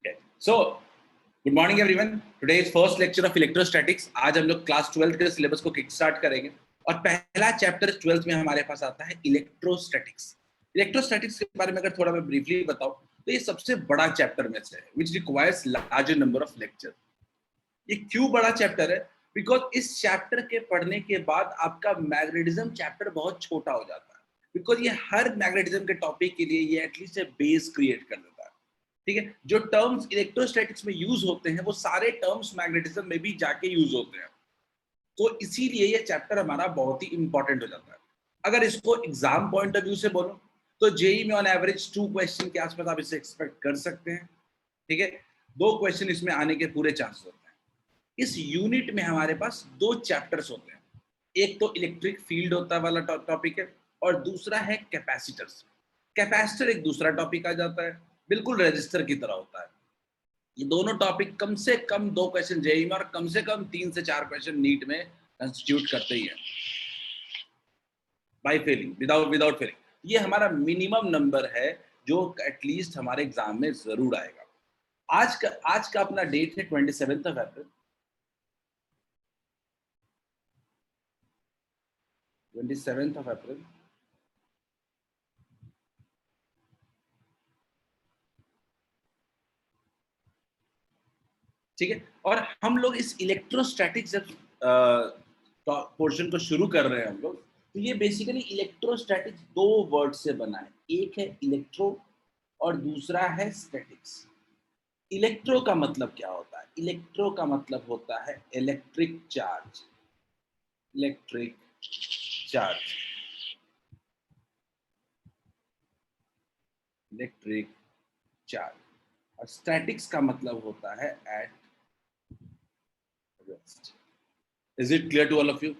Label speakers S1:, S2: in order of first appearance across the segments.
S1: Okay. So, good morning everyone. Today is first lecture of electrostatics. आज हम लोग class 12 के सिलेबस को किक स्टार्ट करेंगे और पहला चैप्टर 12th में हमारे पास आता है इलेक्ट्रोस्टैटिक्स। इलेक्ट्रोस्टैटिक्स के बारे में अगर थोड़ा मैं ब्रीफली बताऊं तो ये सबसे बड़ा चैप्टर में से है, which requires larger number of lecture. ये क्यों बड़ा चैप्टर है? बिकॉज इस चैप्टर के पढ़ने के बाद आपका मैग्नेटिज्म चैप्टर बहुत छोटा हो जाता है, बिकॉज ये हर मैग्नेटिज्म के टॉपिक के लिए ये एटलीस्ट बेस क्रिएट कर देता है। ठीक है, जो टर्म्स इलेक्ट्रोस्टैटिक्स में यूज होते हैं वो सारे टर्म्स मैग्नेटिज्म में भी जाके यूज होते हैं, तो इसीलिए ये चैप्टर हमारा बहुत ही इंपॉर्टेंट हो जाता है। अगर इसको एग्जाम पॉइंट ऑफ व्यू से बोलो तो जेई में ऑन एवरेज 2 क्वेश्चन के आसपास आप इसे एक्सपेक्ट कर सकते हैं। ठीक है, 2 क्वेश्चन इसमें आने के पूरे चांसेस होते हैं। इस यूनिट में हमारे पास 2 चैप्टर्स होते हैं, एक तो इलेक्ट्रिक फील्ड होता वाला टॉपिक है और दूसरा है कैपेसिटर्स। कैपेसिटर एक दूसरा टॉपिक आ जाता है, बिल्कुल रजिस्टर की तरह होता है। ये दोनों टॉपिक कम से कम 2 क्वेश्चन जेईई में और कम से कम 3 से 4 क्वेश्चन नीट में कंस्टिट्यूट करते ही है बाय फेलिंग, विदाउट फेलिंग। ये हमारा मिनिमम नंबर है जो एटलीस्ट हमारे एग्जाम में जरूर आएगा। आज का अपना डेट है 27th of April. 27th of April. ठीक है, और हम लोग इस इलेक्ट्रोस्टैटिक जब पोर्शन को शुरू कर रहे हैं हम लोग, तो ये बेसिकली इलेक्ट्रोस्टैटिक 2 वर्ड से बना है, एक है इलेक्ट्रो और दूसरा है स्टैटिक्स। इलेक्ट्रो का मतलब क्या होता है? इलेक्ट्रो का मतलब होता है electric charge. Electric charge, electric charge. और स्टैटिक्स का मतलब होता है at rest. Is it clear to all of you?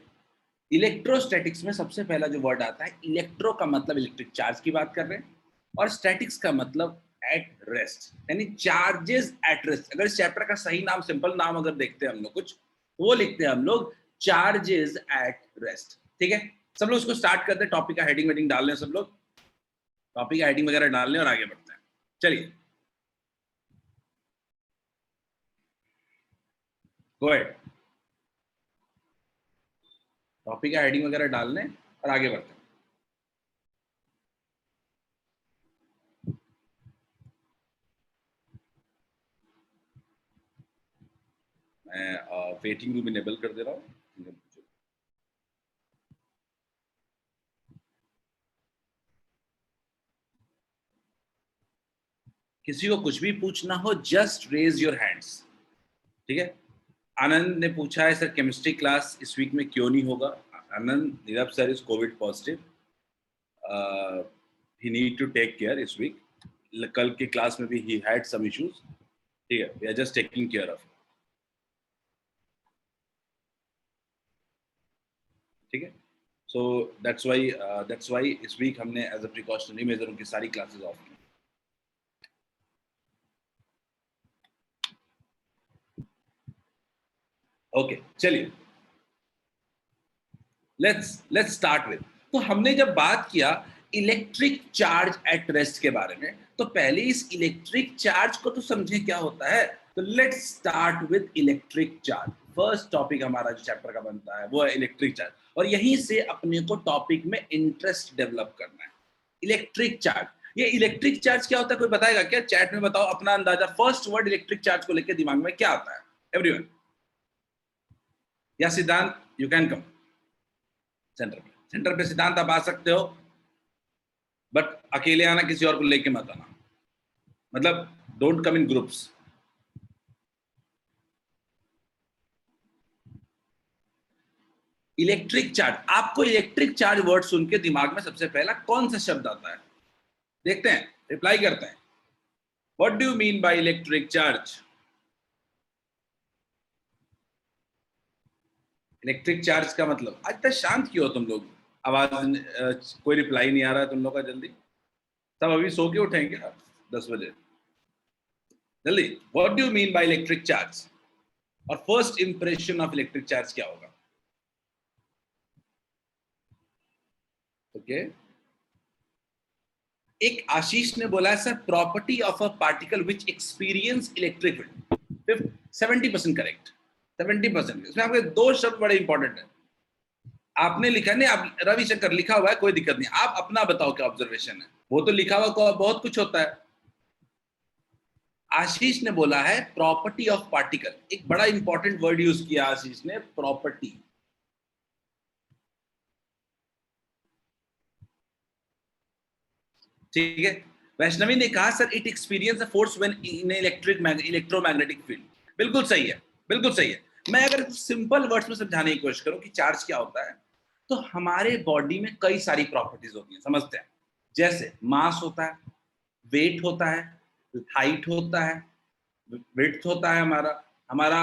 S1: Electrostatics में सबसे पहला जो वर्ड आता है, इलेक्ट्रो का मतलब इलेक्ट्रिक चार्ज की बात कर रहे हैं और स्टैटिक्स का मतलब एट रेस्ट, यानी चार्जेस एट रेस्ट। अगर इस चैप्टर का सही नाम, सिंपल नाम अगर देखते हैं हम लोग कुछ, तो वो लिखते हैं हम लोग चार्जेस एट रेस्ट। ठीक है, सब लोग उसको स्टार्ट करते हैं, टॉपिक का हेडिंग वेडिंग डाल लें, सब लोग टॉपिक का हेडिंग वगैरह डाल लें और आगे बढ़ते हैं। चलिए, गो अहेड, टॉपिक का हेडिंग वगैरह डाल लें और आगे बढ़ते हैं। मैं वेटिंग रूम इनेबल कर दे रहा हूँ। किसी को कुछ भी पूछना हो जस्ट रेज योर हैंड्स। ठीक है, आनंद ने पूछा है सर केमिस्ट्री क्लास इस वीक में क्यों नहीं होगा? Anand, Nirav sir is COVID positive, he need to take care इस वीक। कल के क्लास में भी ही हैड सम इश्यूज। ठीक है, we are just taking care of. ठीक है, so that's why this week हमने एज अ प्रिकॉशनरी मेजर उनकी सारी क्लासेस ऑफ की। ओके, चलिए लेट्स स्टार्ट विद। तो हमने जब बात किया इलेक्ट्रिक चार्ज एट रेस्ट के बारे में, तो पहले इस इलेक्ट्रिक चार्ज को तो समझे क्या होता है। तो let's start with electric charge. First topic हमारा जो चैप्टर का बनता है वो है इलेक्ट्रिक चार्ज, और यहीं से अपने को टॉपिक में इंटरेस्ट डेवलप करना है। इलेक्ट्रिक चार्ज, ये इलेक्ट्रिक चार्ज क्या होता है? कोई बताएगा क्या? चैट में बताओ अपना अंदाजा। फर्स्ट वर्ड इलेक्ट्रिक चार्ज को लेकर दिमाग में क्या आता है एवरीवन? या सिद्धांत, यू कैन कम सेंटर पे सिद्धांत आप आ सकते हो, बट अकेले आना, किसी और को लेके मत आना, मतलब don't come in groups. Electric charge, आपको इलेक्ट्रिक चार्ज वर्ड सुन के दिमाग में सबसे पहला कौन सा शब्द आता है? देखते हैं, रिप्लाई करते हैं। What do you mean by electric charge? Electric charge का मतलब, आज तक शांत क्यों हो तुम लोग? आवाज कोई रिप्लाई नहीं आ रहा है तुम लोग का। जल्दी, सब अभी सो के उठेंगे 10 बजे, जल्दी। What do you mean by electric charge? और first impression of electric charge क्या होगा? ओके, एक आशीष ने बोला है sir, property of a particle which experience electric field. 70% correct, 70%। इसमें आपके दो शब्द बड़े इंपॉर्टेंट है। आपने लिखा नहीं, आप रविशंकर लिखा हुआ है, कोई दिक्कत नहीं, आप अपना बताओ क्या ऑब्जर्वेशन है। वो तो लिखा हुआ बहुत कुछ होता है। आशीष ने बोला है प्रॉपर्टी ऑफ पार्टिकल, एक बड़ा इंपॉर्टेंट वर्ड यूज किया आशीष ने, प्रॉपर्टी। ठीक है। वैष्णवी ने कहा sir it experience a force when in electromagnetic field. बिल्कुल सही है, बिल्कुल सही है। मैं अगर सिंपल वर्ड्स में समझाने की कोशिश करूं कि चार्ज क्या होता है, तो हमारे बॉडी में कई सारी प्रॉपर्टीज होती हैं, समझते हैं। जैसे मास होता है, वेट होता है, हाइट होता है, विड्थ होता है, हमारा हमारा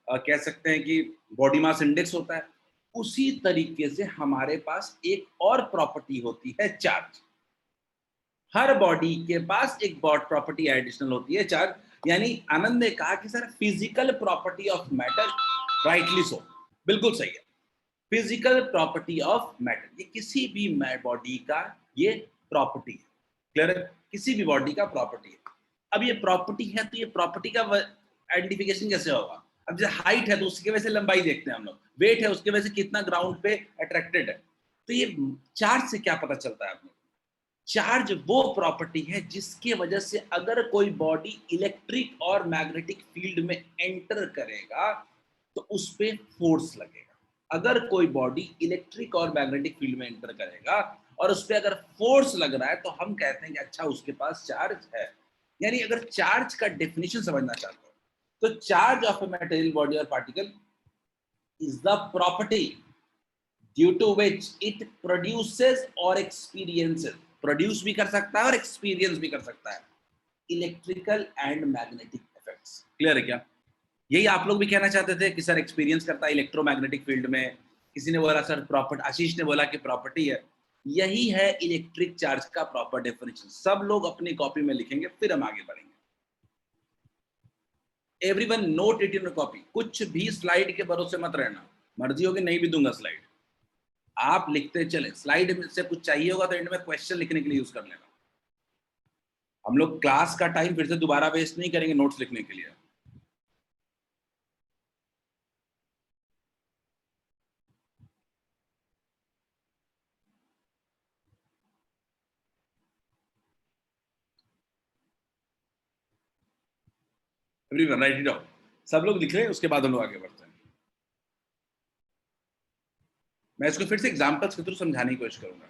S1: कह सकते हैं कि बॉडी मास इंडेक्स होता है। उसी तरीके से हमारे पास एक और प्रॉपर्टी होती है, चार्ज। हर बॉडी के पास एक बॉड प्रॉपर्टी एडिशनल होती है, चार्ज। यानी आनंद ने कहा कि sir physical property of matter, rightly so, बिल्कुल सही है। फिजिकल प्रॉपर्टी ऑफ मैटर, ये किसी भी बॉडी का ये प्रॉपर्टी है। क्लियर है? किसी भी बॉडी का प्रॉपर्टी है। अब ये प्रॉपर्टी है, तो ये प्रॉपर्टी का आइडेंटिफिकेशन कैसे होगा? अब जैसे हाइट है तो उसकी वजह से लंबाई देखते हैं हम लोग, वेट है उसकी वजह से कितना ग्राउंड पे अट्रैक्टेड है। तो ये चार्ज से क्या पता चलता है आपको? चार्ज वो प्रॉपर्टी है जिसके वजह से अगर कोई बॉडी इलेक्ट्रिक और मैग्नेटिक फील्ड में एंटर करेगा तो उस पे फोर्स लगेगा। अगर कोई बॉडी इलेक्ट्रिक और मैग्नेटिक फील्ड में एंटर करेगा और उस पे अगर फोर्स लग रहा है तो हम कहते हैं कि अच्छा उसके पास चार्ज है। यानी अगर चार्ज का डेफिनेशन समझना चाहते हो तो charge of a material body और particle is the property due to which it produces और एक्सपीरियंसेस, प्रोड्यूस भी कर सकता है और एक्सपीरियंस भी कर सकता है electrical and magnetic effects. Clear है क्या? यही आप लोग भी कहना चाहते थे कि सर एक्सपीरियंस करता है इलेक्ट्रोमैग्नेटिक फील्ड में। किसी ने बोला सर प्रॉपर्टी, आशीष ने बोला कि प्रॉपर्टी है। यही है इलेक्ट्रिक चार्ज का प्रॉपर डेफिनेशन। सब लोग अपनी कॉपी में लिखेंगे, फिर हम आगे बढ़ेंगे। Everyone note it in copy. कुछ भी स्लाइड के भरोसे मत रहना, मर्जी होगी नहीं भी दूंगा स्लाइड, आप लिखते चले। स्लाइड में से कुछ चाहिए होगा तो एंड में क्वेश्चन लिखने के लिए यूज कर लेना। हम लोग क्लास का टाइम फिर से दोबारा वेस्ट नहीं करेंगे नोट्स लिखने के लिए। Everyone right it down. सब लोग लिख रहे हैं, उसके बाद हम लोग आगे बढ़ते हैं। मैं इसको फिर से एग्जांपल्स के थ्रू समझाने की कोशिश करूंगा।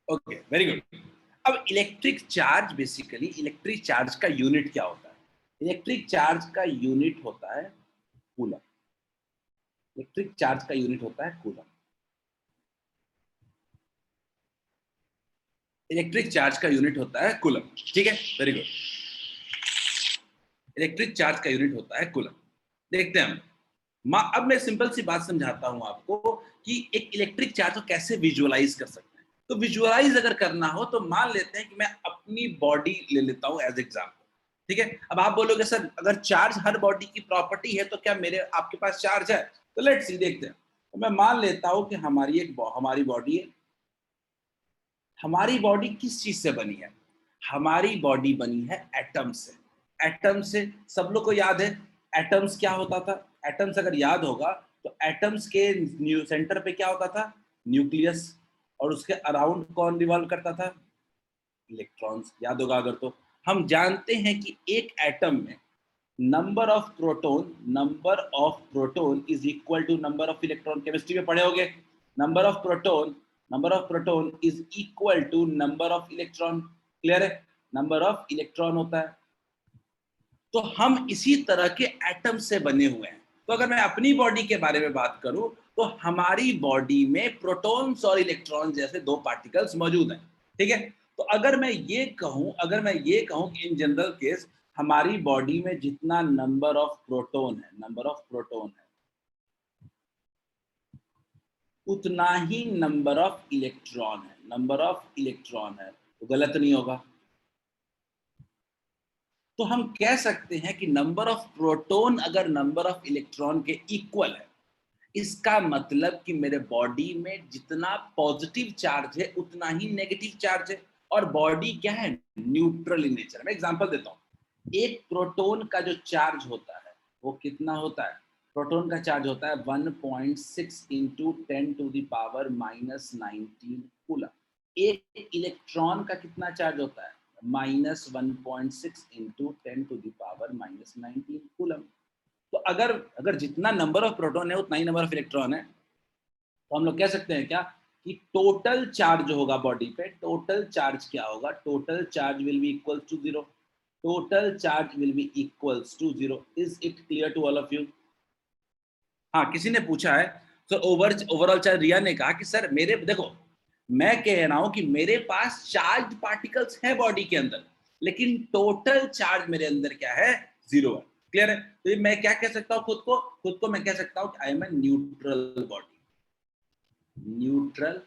S1: Okay, very good. अब electric charge, basically electric charge का यूनिट क्या होता है? इलेक्ट्रिक चार्ज का यूनिट होता है कूलम। इलेक्ट्रिक चार्ज का यूनिट होता है कूलम। इलेक्ट्रिक चार्ज का यूनिट होता है कूलम। ठीक है, वेरी गुड। इलेक्ट्रिक चार्ज का यूनिट होता है कूलम। देखते हैं हम। अब मैं सिंपल सी बात समझाता हूं आपको कि एक इलेक्ट्रिक चार्ज को कैसे विजुअलाइज कर सकते हैं। तो विजुअलाइज अगर करना हो तो मान लेते हैं कि मैं अपनी बॉडी ले लेता हूं एज एग्जांपल। ठीक है, अब आप बोलोगे सर अगर चार्ज हर बॉडी की प्रॉपर्टी है तो क्या मेरे आपके पास चार्ज है? तो लेट्स सी, देखते हैं। तो मैं मान लेता हूं कि हमारी बॉडी है। हमारी बॉडी किस चीज से बनी है? हमारी बॉडी बनी है एटम से। एटम से सब लोग को याद है एटम्स क्या होता था। एटम्स अगर याद होगा तो एटम्स के सेंटर पे क्या होता था? न्यूक्लियस। और उसके अराउंड कौन रिवॉल्व करता था? इलेक्ट्रॉन्स, याद होगा अगर तो। हम जानते हैं कि एक एटम में number of proton is equal to number of electron. Chemistry में पढ़े होगे, number of proton is equal to number of electron. Clear है? नंबर ऑफ इलेक्ट्रॉन होता है। तो हम इसी तरह के एटम से बने हुए हैं। तो अगर मैं अपनी बॉडी के बारे में बात करूं तो हमारी बॉडी में प्रोटॉन्स और इलेक्ट्रॉन जैसे दो पार्टिकल्स मौजूद हैं। ठीक है? तो अगर मैं ये कहूं कि इन जनरल केस हमारी बॉडी में जितना नंबर ऑफ प्रोटॉन है उतना ही नंबर ऑफ इलेक्ट्रॉन है, तो गलत नहीं होगा। तो हम कह सकते हैं कि नंबर ऑफ प्रोटॉन अगर नंबर ऑफ इलेक्ट्रॉन के इक्वल है, इसका मतलब कि मेरे बॉडी में जितना पॉजिटिव चार्ज है उतना ही नेगेटिव चार्ज है। और बॉडी क्या है? Neutral in nature. मैं एग्जांपल देता हूं। एक प्रोटॉन का जो चार्ज होता है वो कितना होता है? प्रोटॉन का चार्ज होता है 1.6 इंटू 10⁻⁻19 कूलम। एक इलेक्ट्रॉन का कितना चार्ज होता है? -1.6 इंटू 10⁻⁻19 कूलम। तो अगर अगर जितना नंबर ऑफ प्रोटॉन है उतना ही नंबर ऑफ इलेक्ट्रॉन है, तो हम लोग कह सकते हैं क्या कि टोटल चार्ज होगा बॉडी पे, टोटल चार्ज क्या होगा? Total charge will be equal to zero. Total charge will be equals to zero. Is it clear to all of you? हाँ, किसी ने पूछा है सर ओवरऑल चार्ज। रिया ने कहा कि सर मेरे देखो, मैं कह रहा हूं कि मेरे पास चार्ज पार्टिकल्स है बॉडी के अंदर, लेकिन टोटल चार्ज मेरे अंदर क्या है? जीरो है। क्लियर है? तो ये मैं क्या कह सकता हूं? खुद को मैं कह सकता हूं कि I am a neutral body. Neutral.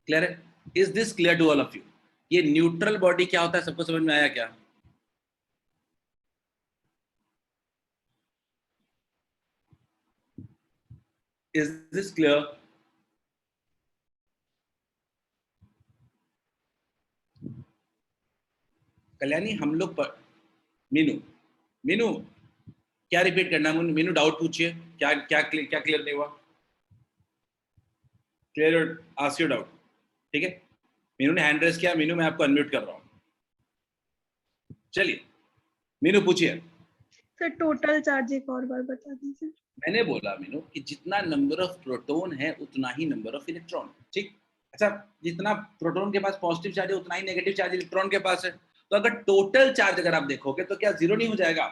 S1: Clear है? Is this clear to all of you? ये न्यूट्रल बॉडी क्या होता है, सबको समझ में आया क्या? Is this clear? कल्याणी हम लोग पर मीनू, मीनू क्या रिपीट करना है? मीनू डाउट पूछिए। क्या क्लियर नहीं हुआ? Clear ask your doubt. ठीक है? मीनू ने हैंड रेस किया। मीनू मैं आपको अनम्यूट कर रहा हूँ। चलिए मीनू पूछिए।
S2: सर टोटल चार्ज एक और बार बता दीजिए।
S1: मैंने बोला मीनू कि जितना नंबर ऑफ प्रोटॉन है उतना ही नंबर ऑफ इलेक्ट्रॉन। ठीक? अच्छा, जितना प्रोटॉन के पास पॉजिटिव चार्ज है उतना ही नेगेटिव चार्ज इलेक्ट्रॉन के पास है। तो अगर टोटल चार्ज अगर आप देखोगे तो क्या जीरो नहीं हो जाएगा?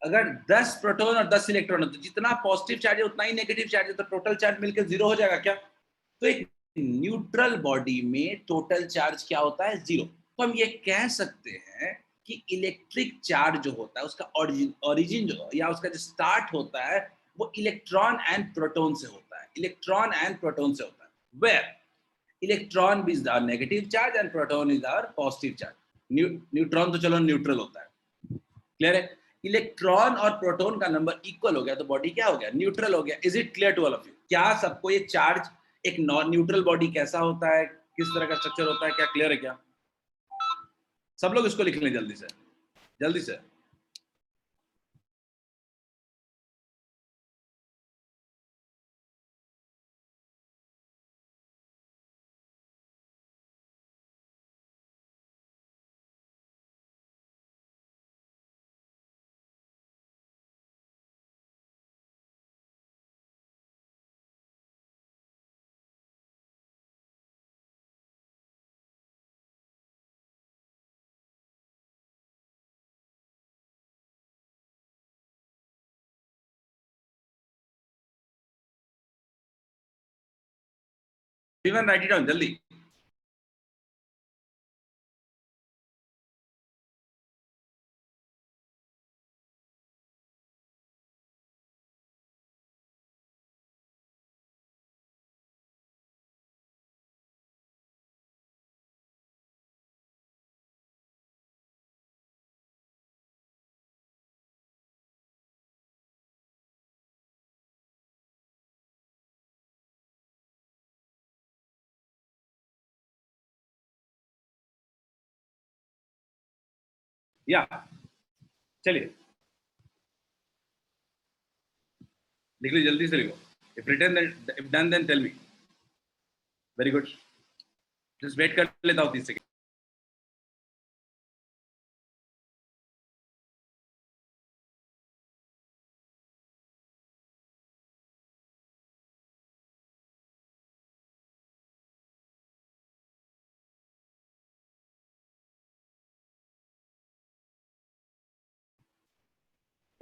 S1: अगर 10 प्रोटॉन और 10 इलेक्ट्रॉन है तो जितना पॉजिटिव चार्ज है उतना ही नेगेटिव चार्ज है, तो टोटल चार्ज मिलकर जीरो हो जाएगा क्या? तो एक न्यूट्रल बॉडी में टोटल चार्ज क्या होता है? जीरो। तो हम ये कह सकते हैं कि इलेक्ट्रिक चार्ज जो होता है उसका ओरिजिन जो या उसका जो स्टार्ट होता है वो इलेक्ट्रॉन एंड प्रोटॉन से होता है। इलेक्ट्रॉन एंड प्रोटॉन से होता है। Where electron is our negative charge and proton is our positive charge. Neutron तो चलो न्यूट्रल होता है। क्लियर है? इलेक्ट्रॉन और प्रोटॉन का नंबर इक्वल हो गया तो बॉडी क्या हो गया? न्यूट्रल हो गया। Is it clear to all of you? क्या सबको ये चार्ज एक नॉन न्यूट्रल बॉडी कैसा होता है, किस तरह का स्ट्रक्चर होता है, क्या क्लियर है क्या? सब लोग इसको लिख लें जल्दी से, जल्दी से। एवरीवन राइट इट डाउन जल्दी। या चलिए लिख लीजिए, जल्दी से लिखो। If written if done then tell me. Very good, just wait कर लेता हूँ 30 सेकेंड।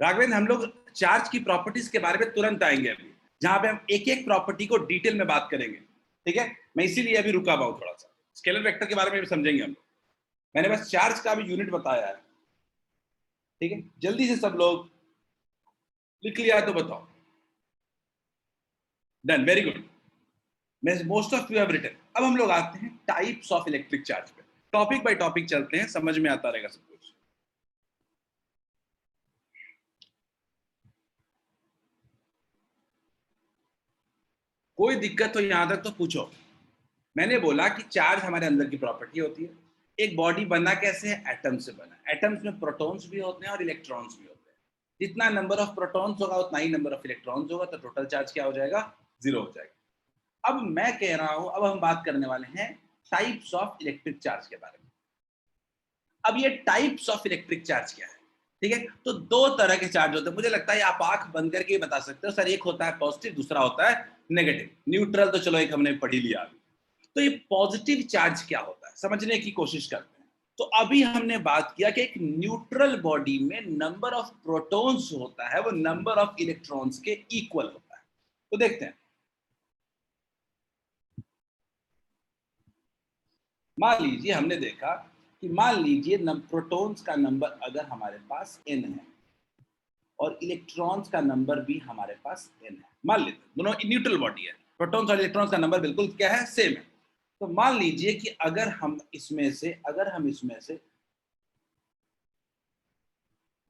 S1: राघवेंद्र, हम लोग चार्ज की प्रॉपर्टीज के बारे में तुरंत आएंगे अभी, जहां पे हम एक एक प्रॉपर्टी को डिटेल में बात करेंगे। ठीक है, मैं इसीलिए अभी रुका हुआ हूं थोड़ा सा। स्केलर वेक्टर के बारे में भी समझेंगे हम। मैंने बस चार्ज का भी यूनिट बताया है। ठीक है, जल्दी से सब लोग लिख लिया तो बताओ। Done, very good, most of you have written. अब हम लोग आते हैं टाइप्स ऑफ इलेक्ट्रिक चार्ज पे। टॉपिक बाय टॉपिक चलते हैं, समझ में आता रहेगा सब कुछ। कोई दिक्कत हो यहां तक तो पूछो। मैंने बोला कि चार्ज हमारे अंदर की प्रॉपर्टी होती है। एक बॉडी बना कैसे है? एटम से बना। एटम्स में प्रोटॉन्स भी होते हैं और इलेक्ट्रॉन्स भी होते हैं। जितना नंबर ऑफ प्रोटॉन्स होगा उतना ही नंबर ऑफ इलेक्ट्रॉन्स होगा, तो टोटल चार्ज क्या हो जाएगा? 0 हो जाएगा। अब मैं कह रहा हूं, अब हम बात करने वाले हैं टाइप्स ऑफ इलेक्ट्रिक चार्ज के बारे में। अब ये टाइप्स ऑफ इलेक्ट्रिक चार्ज क्या है? ठीक है, तो दो तरह के चार्ज होते हैं। मुझे लगता है आप आंख बंद करके ही बता सकते हो सर। एक होता है पॉजिटिव, दूसरा होता है नेगेटिव। न्यूट्रल तो चलो एक हमने पढ़ ही लिया। तो ये पॉजिटिव चार्ज क्या होता है समझने की कोशिश करते हैं। तो अभी हमने बात किया कि एक न्यूट्रल बॉडी में नंबर ऑफ प्रोटॉन्स होता है वो नंबर ऑफ इलेक्ट्रॉन्स के इक्वल होता है। तो देखते हैं, मान लीजिए हमने देखा कि मान लीजिए प्रोटॉन्स का नंबर अगर हमारे पास n है और इलेक्ट्रॉन्स का नंबर भी हमारे पास n है। मान लेते हैं दोनों न्यूट्रल बॉडी है, प्रोटॉन्स और इलेक्ट्रॉन्स का नंबर बिल्कुल क्या है? सेम है। तो मान लीजिए कि अगर हम इसमें से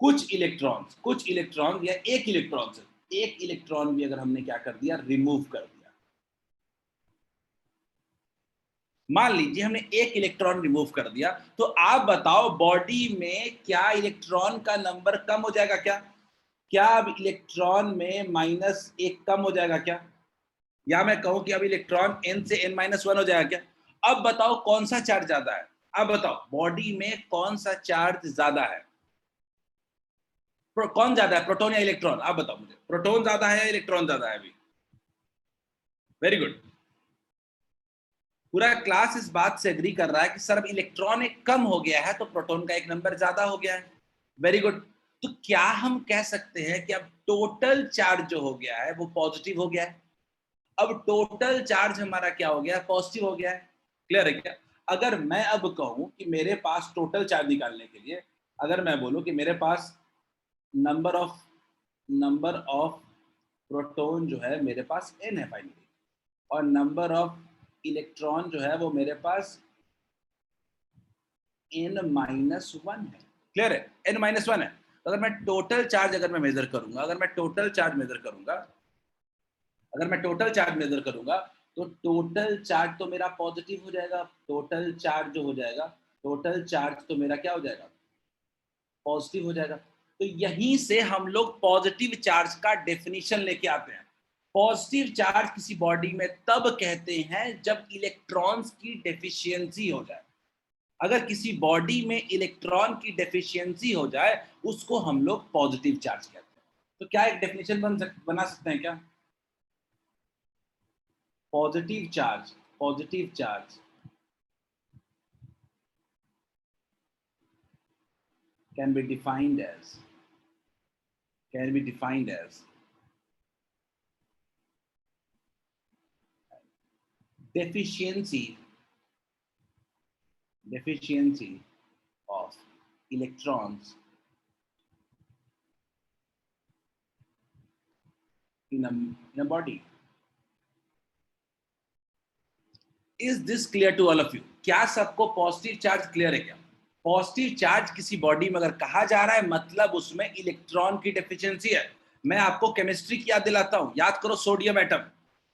S1: कुछ इलेक्ट्रॉन या एक इलेक्ट्रॉन भी अगर हमने क्या कर दिया? रिमूव कर दिया। मान लीजिए हमने एक इलेक्ट्रॉन रिमूव कर दिया, तो आप बताओ बॉडी में क्या इलेक्ट्रॉन का नंबर कम हो जाएगा क्या? क्या अब इलेक्ट्रॉन में -1 कम हो जाएगा क्या? या मैं कहूं कि अब इलेक्ट्रॉन n से n-1 हो जाएगा क्या? अब बताओ कौन सा चार्ज ज्यादा है? अब बताओ बॉडी में कौन सा चार्ज ज्यादा है? कौन ज्यादा है, प्रोटॉन या इलेक्ट्रॉन? आप बताओ मुझे, प्रोटॉन ज्यादा है या इलेक्ट्रॉन ज्यादा है? अभी वेरी गुड, पूरा क्लास इस बात से एग्री कर रहा है कि सर अब इलेक्ट्रॉन एक कम हो गया है तो प्रोटॉन का एक नंबर ज्यादा हो गया है। वेरी गुड, तो क्या हम कह सकते हैं कि अब टोटल चार्ज जो हो गया है वो पॉजिटिव हो गया है? अब टोटल चार्ज हमारा क्या हो गया? पॉजिटिव हो गया है। क्लियर है क्या? अगर मैं अब कहूं कि मेरे पास टोटल चार्ज निकालने के लिए, अगर मैं बोलूं कि मेरे पास नंबर ऑफ प्रोटॉन जो है मेरे पास n है फाइनली, और नंबर ऑफ इलेक्ट्रॉन जो है वो मेरे पास n-1 है। क्लियर है? n-1 है। तो अगर मैं टोटल चार्ज मेजर करूंगा, अगर मैं टोटल चार्ज मेजर करूंगा तो टोटल चार्ज तो मेरा पॉजिटिव हो जाएगा। टोटल चार्ज जो हो जाएगा, टोटल चार्ज तो मेरा क्या हो जाएगा? पॉजिटिव हो जाएगा। तो यहीं से हम लोग पॉजिटिव चार्ज का डेफिनेशन लेके आते हैं। पॉजिटिव चार्ज किसी बॉडी में तब कहते हैं जब इलेक्ट्रॉन्स की डेफिशिएंसी हो जाए। अगर किसी बॉडी में इलेक्ट्रॉन की डेफिशिएंसी हो जाए उसको हम लोग पॉजिटिव चार्ज कहते हैं। तो क्या एक डेफिनेशन बना सकते हैं क्या? Positive charge can be defined as deficiency of electrons in a body. Is this clear to all of you? क्या सबको पॉजिटिव चार्ज क्लियर है क्या? पॉजिटिव चार्ज किसी बॉडी में अगर कहा जा रहा है मतलब उसमें इलेक्ट्रॉन की डेफिशिएंसी है। मैं आपको केमिस्ट्री की याद दिलाता हूं, याद करो सोडियम एटम,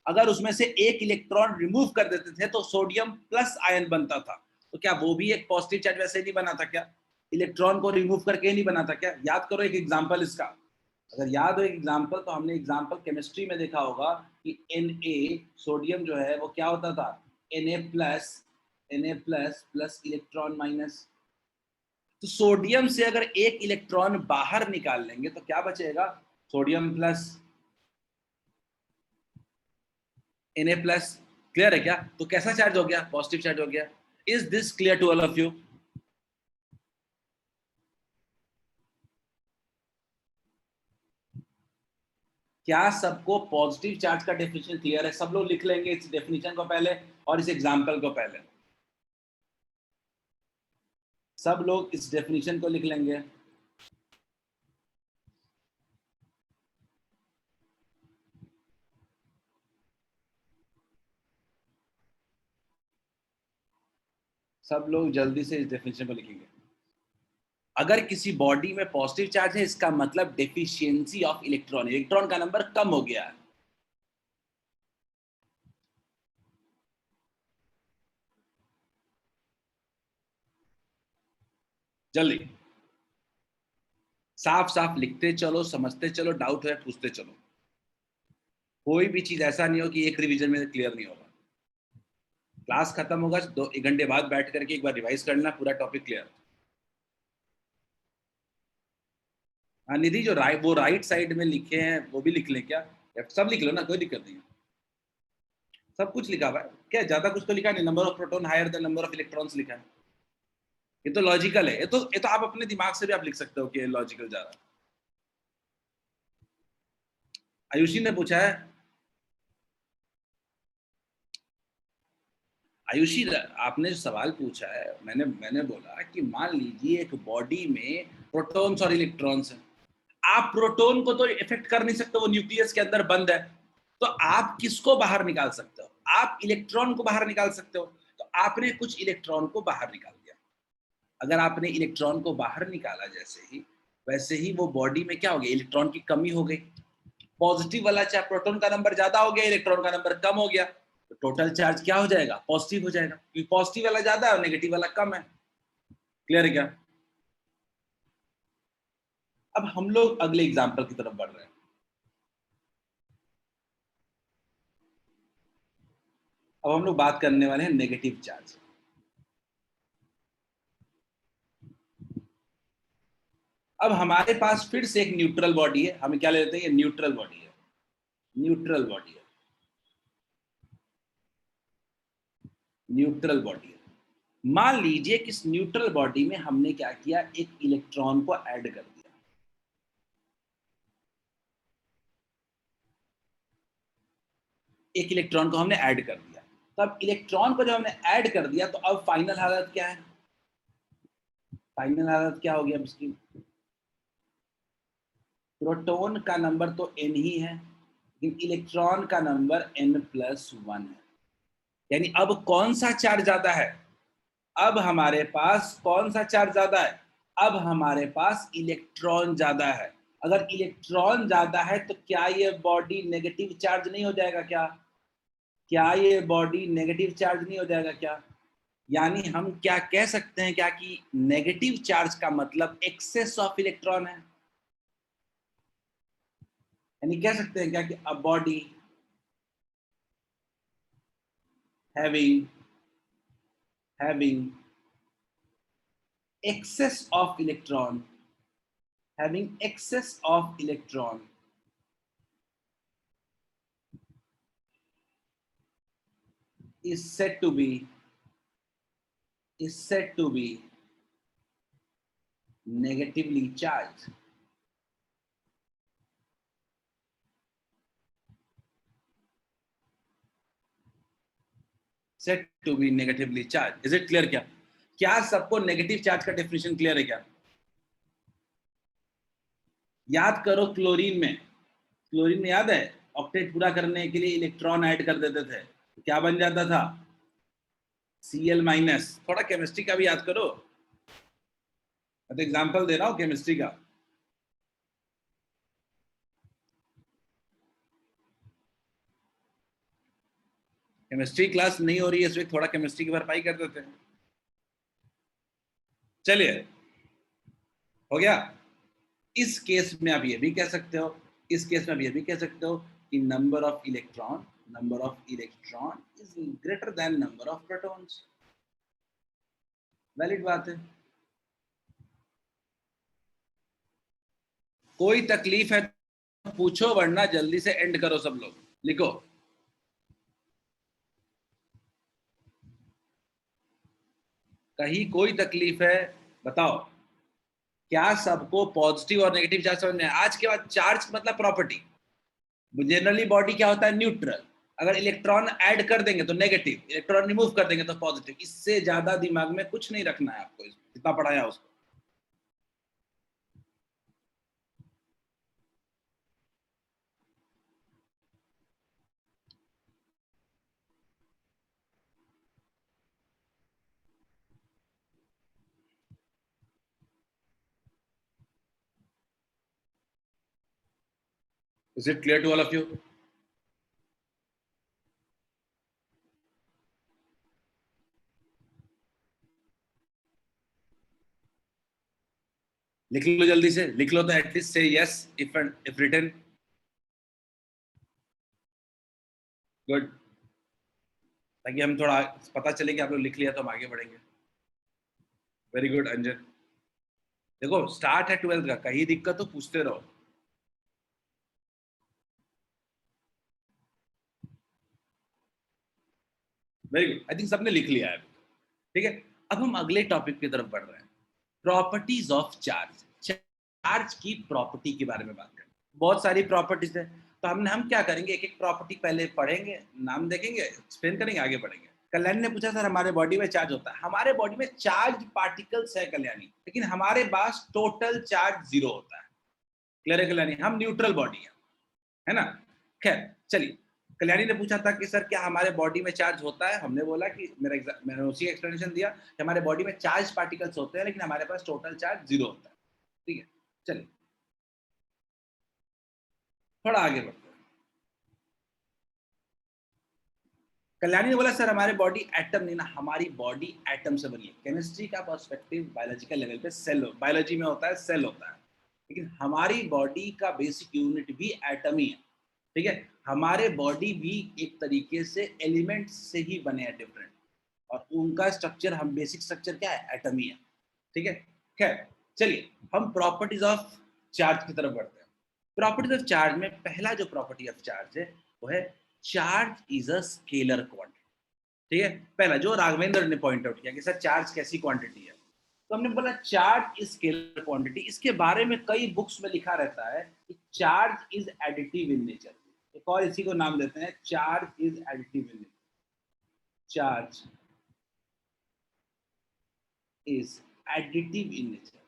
S1: अगर उसमें से एक इलेक्ट्रॉन रिमूव कर देते थे तो सोडियम प्लस आयन बनता था। तो क्या वो भी एक पॉजिटिव चार्ज वैसे नहीं बना था क्या? इलेक्ट्रॉन को रिमूव करके नहीं बना था क्या? याद करो एक एग्जाम्पल इसका, अगर याद हो एक एग्जाम्पल, तो हमने एग्जाम्पल केमिस्ट्री में देखा होगा कि Na सोडियम जो है वो क्या होता था? Na plus electron minus. तो सोडियम से अगर एक इलेक्ट्रॉन बाहर निकाल लेंगे तो क्या बचेगा? Sodium plus Na plus. Clear है क्या? तो कैसा चार्ज हो गया? पॉजिटिव चार्ज हो गया। Is this clear to all of you? क्या सबको पॉजिटिव चार्ज का डेफिनेशन क्लियर है? सब लोग लिख लेंगे इस डेफिनेशन को पहले और इस एग्जांपल को पहले। सब लोग इस डेफिनेशन को लिख लेंगे। सब लोग जल्दी से इस डेफिनेशन को लिखेंगे। अगर किसी बॉडी में पॉजिटिव चार्ज है, इसका मतलब डेफिशिएंसी ऑफ इलेक्ट्रॉन, इलेक्ट्रॉन का नंबर कम हो गया है। जल्दी साफ साफ लिखते चलो, समझते चलो, डाउट है पूछते चलो। कोई भी चीज ऐसा नहीं हो कि एक रिवीजन में क्लियर नहीं होगा। क्लास खत्म होगा 1 घंटे बाद बैठ करके एक बार रिवाइज करना, पूरा टॉपिक क्लियर। हाँ निधि, जो वो राइट साइड में लिखे हैं वो भी लिख लें क्या? सब लिख लो ना, कोई दिक्कत नहीं है। सब कुछ लिखा हुआ है क्या? ज्यादा कुछ तो लिखा नहीं। Number of proton higher the number of electrons लिखा है। ये तो लॉजिकल है। ये तो आप अपने दिमाग से भी आप लिख सकते हो कि ये लॉजिकल जा रहा है। आयुषी ने पूछा है, आयुषी आपने जो सवाल पूछा है, मैंने बोला कि मान लीजिए एक बॉडी में प्रोटॉन्स और इलेक्ट्रॉन्स हैं। आप प्रोटॉन को तो इफेक्ट कर नहीं सकते, वो न्यूक्लियस के अंदर बंद है। तो आप किसको बाहर निकाल सकते हो? आप इलेक्ट्रॉन को बाहर निकाल सकते हो। तो आपने कुछ इलेक्ट्रॉन को बाहर निकाल दिया। अगर आपने इलेक्ट्रॉन को बाहर निकाला जैसे ही, वैसे ही वो बॉडी में क्या हो गया? इलेक्ट्रॉन की कमी हो गई। पॉजिटिव वाला चाहे प्रोटॉन का नंबर ज्यादा हो गया, इलेक्ट्रॉन का नंबर कम हो गया, तो टोटल चार्ज क्या हो जाएगा? पॉजिटिव हो जाएगा, क्योंकि पॉजिटिव वाला ज्यादा है और नेगेटिव वाला कम है। क्लियर है क्या? अब हम लोग अगले एग्जाम्पल की तरफ बढ़ रहे हैं। अब हम लोग बात करने वाले हैं नेगेटिव चार्ज। अब हमारे पास फिर से एक न्यूट्रल बॉडी है। हम क्या ले लेते हैं? ये न्यूट्रल बॉडी है। न्यूट्रल बॉडी है। न्यूट्रल बॉडी है। मान लीजिए कि इस न्यूट्रल बॉडी में हमने क्या किया? एक इलेक्ट्रॉन को ऐड कर दिया। एक इलेक्ट्रॉन को हमने ऐड कर दिया। तो अब इलेक्ट्रॉन को जब हमने ऐड कर दिया, तो अब फाइनल हालत क्या है? फाइनल हालत क्या हो गया इसकी? प्रोटॉन का नंबर तो n ही है, लेकिन इलेक्ट्रॉन का नंबर n+1 है। यानी अब कौन सा चार्ज ज्यादा है? अब हमारे पास कौन सा चार्ज ज्यादा है? अब हमारे पास इलेक्ट्रॉन ज्यादा है। अगर इलेक्ट्रॉन ज्यादा है तो क्या ये बॉडी नेगेटिव चार्ज नहीं हो जाएगा क्या? क्या ये बॉडी नेगेटिव चार्ज नहीं हो जाएगा क्या? यानी हम क्या कह सकते हैं क्या कि नेगेटिव चार्ज का मतलब एक्सेस ऑफ इलेक्ट्रॉन है। यानी कह सकते हैं क्या कि a body having excess of electron, having excess of electron is said to be negatively charged. Said to be negatively charged. Is it clear? क्या सबको नेगेटिव चार्ज का डेफिनेशन क्लियर है क्या? याद करो, क्लोरीन में याद है, ऑक्टेट पूरा करने के लिए इलेक्ट्रॉन ऐड कर देते थे, तो क्या बन जाता था? Cl-। थोड़ा केमिस्ट्री का भी याद करो। मैं तो एग्जांपल दे रहा हूं केमिस्ट्री का। केमिस्ट्री क्लास नहीं हो रही है, इसलिए थोड़ा केमिस्ट्री की भरपाई कर देते हैं। चलिए, हो गया। इस केस में आप ये भी कह सकते हो, इस केस में आप ये भी कह सकते हो कि number of electron number of electron is greater than number of protons. Valid बात है। कोई तकलीफ है तो पूछो, वरना जल्दी से एंड करो सब लोग। लिखो कहीं कोई तकलीफ है बताओ। क्या सबको पॉजिटिव और नेगेटिव चार्ज समझ में? आज के बाद चार्ज मतलब प्रॉपर्टी। जनरली बॉडी क्या होता है? न्यूट्रल। अगर इलेक्ट्रॉन ऐड कर देंगे तो नेगेटिव, इलेक्ट्रॉन रिमूव कर देंगे तो पॉजिटिव। इससे ज्यादा दिमाग में कुछ नहीं रखना है आपको, जितना पढ़ाया उसको। Is it clear to all of you? लिख लो जल्दी से, लिख लो तो एटलीस्ट से यस इफ रिटन। गुड, ताकि हम थोड़ा पता चले कि आप लोग लिख लिया तो हम आगे बढ़ेंगे। वेरी गुड अंजन। देखो स्टार्ट है 12th का, कहीं दिक्कत तो पूछते रहो। वेरी गुड, आई थिंक सबने लिख लिया है। ठीक है, अब हम अगले टॉपिक की तरफ बढ़ रहे हैं, प्रॉपर्टीज ऑफ चार्ज। चार्ज की प्रॉपर्टी के बारे में बात करें। बहुत सारी प्रॉपर्टीज है, तो हम क्या करेंगे, एक एक प्रॉपर्टी पहले पढ़ेंगे, नाम देखेंगे, एक्सप्लेन करेंगे, आगे बढ़ेंगे। कल्याणी ने पूछा सर हमारे बॉडी में चार्ज होता है? हमारे बॉडी में चार्ज पार्टिकल्स है कल्याणी, लेकिन हमारे पास टोटल चार्ज 0 होता है। क्लियर है कल्याणी? हम न्यूट्रल बॉडी है ना। खैर चलिए, कल्याणी ने पूछा था कि सर क्या हमारे बॉडी में चार्ज होता है? हमने बोला कि मैंने उसी एक्सप्लेनेशन दिया कि हमारे बॉडी में चार्ज पार्टिकल्स होते हैं, लेकिन हमारे पास टोटल चार्ज 0 होता है। ठीक है, चलिए थोड़ा आगे बढ़ते हैं। कल्याणी ने बोला सर हमारे बॉडी एटम नहीं ना, हमारी बॉडी एटम से बनी है। केमिस्ट्री का पर्सपेक्टिव बायोलॉजिकल लेवल पे सेल, बायोलॉजी में होता है सेल होता है, लेकिन हमारी बॉडी का बेसिक यूनिट भी एटम ही है। ठीक है, हमारे बॉडी भी एक तरीके से एलिमेंट्स से ही बने हैं डिफरेंट, और उनका स्ट्रक्चर, हम बेसिक स्ट्रक्चर क्या है? एटम ही है। ठीक है, खैर चलिए हम प्रॉपर्टीज ऑफ चार्ज की तरफ बढ़ते हैं। प्रॉपर्टीज ऑफ चार्ज में पहला जो प्रॉपर्टी ऑफ चार्ज है वो है charge is a scalar quantity. ठीक है, पहला जो राघवेंद्र ने पॉइंट आउट किया कि सर चार्ज कैसी क्वांटिटी है, तो हमने बोला चार्ज इज स्केलर क्वांटिटी। इसके बारे में कई बुक्स में लिखा रहता है कि charge is additive in nature. एक और इसी को नाम देते हैं charge is additive in nature. Charge is additive in nature.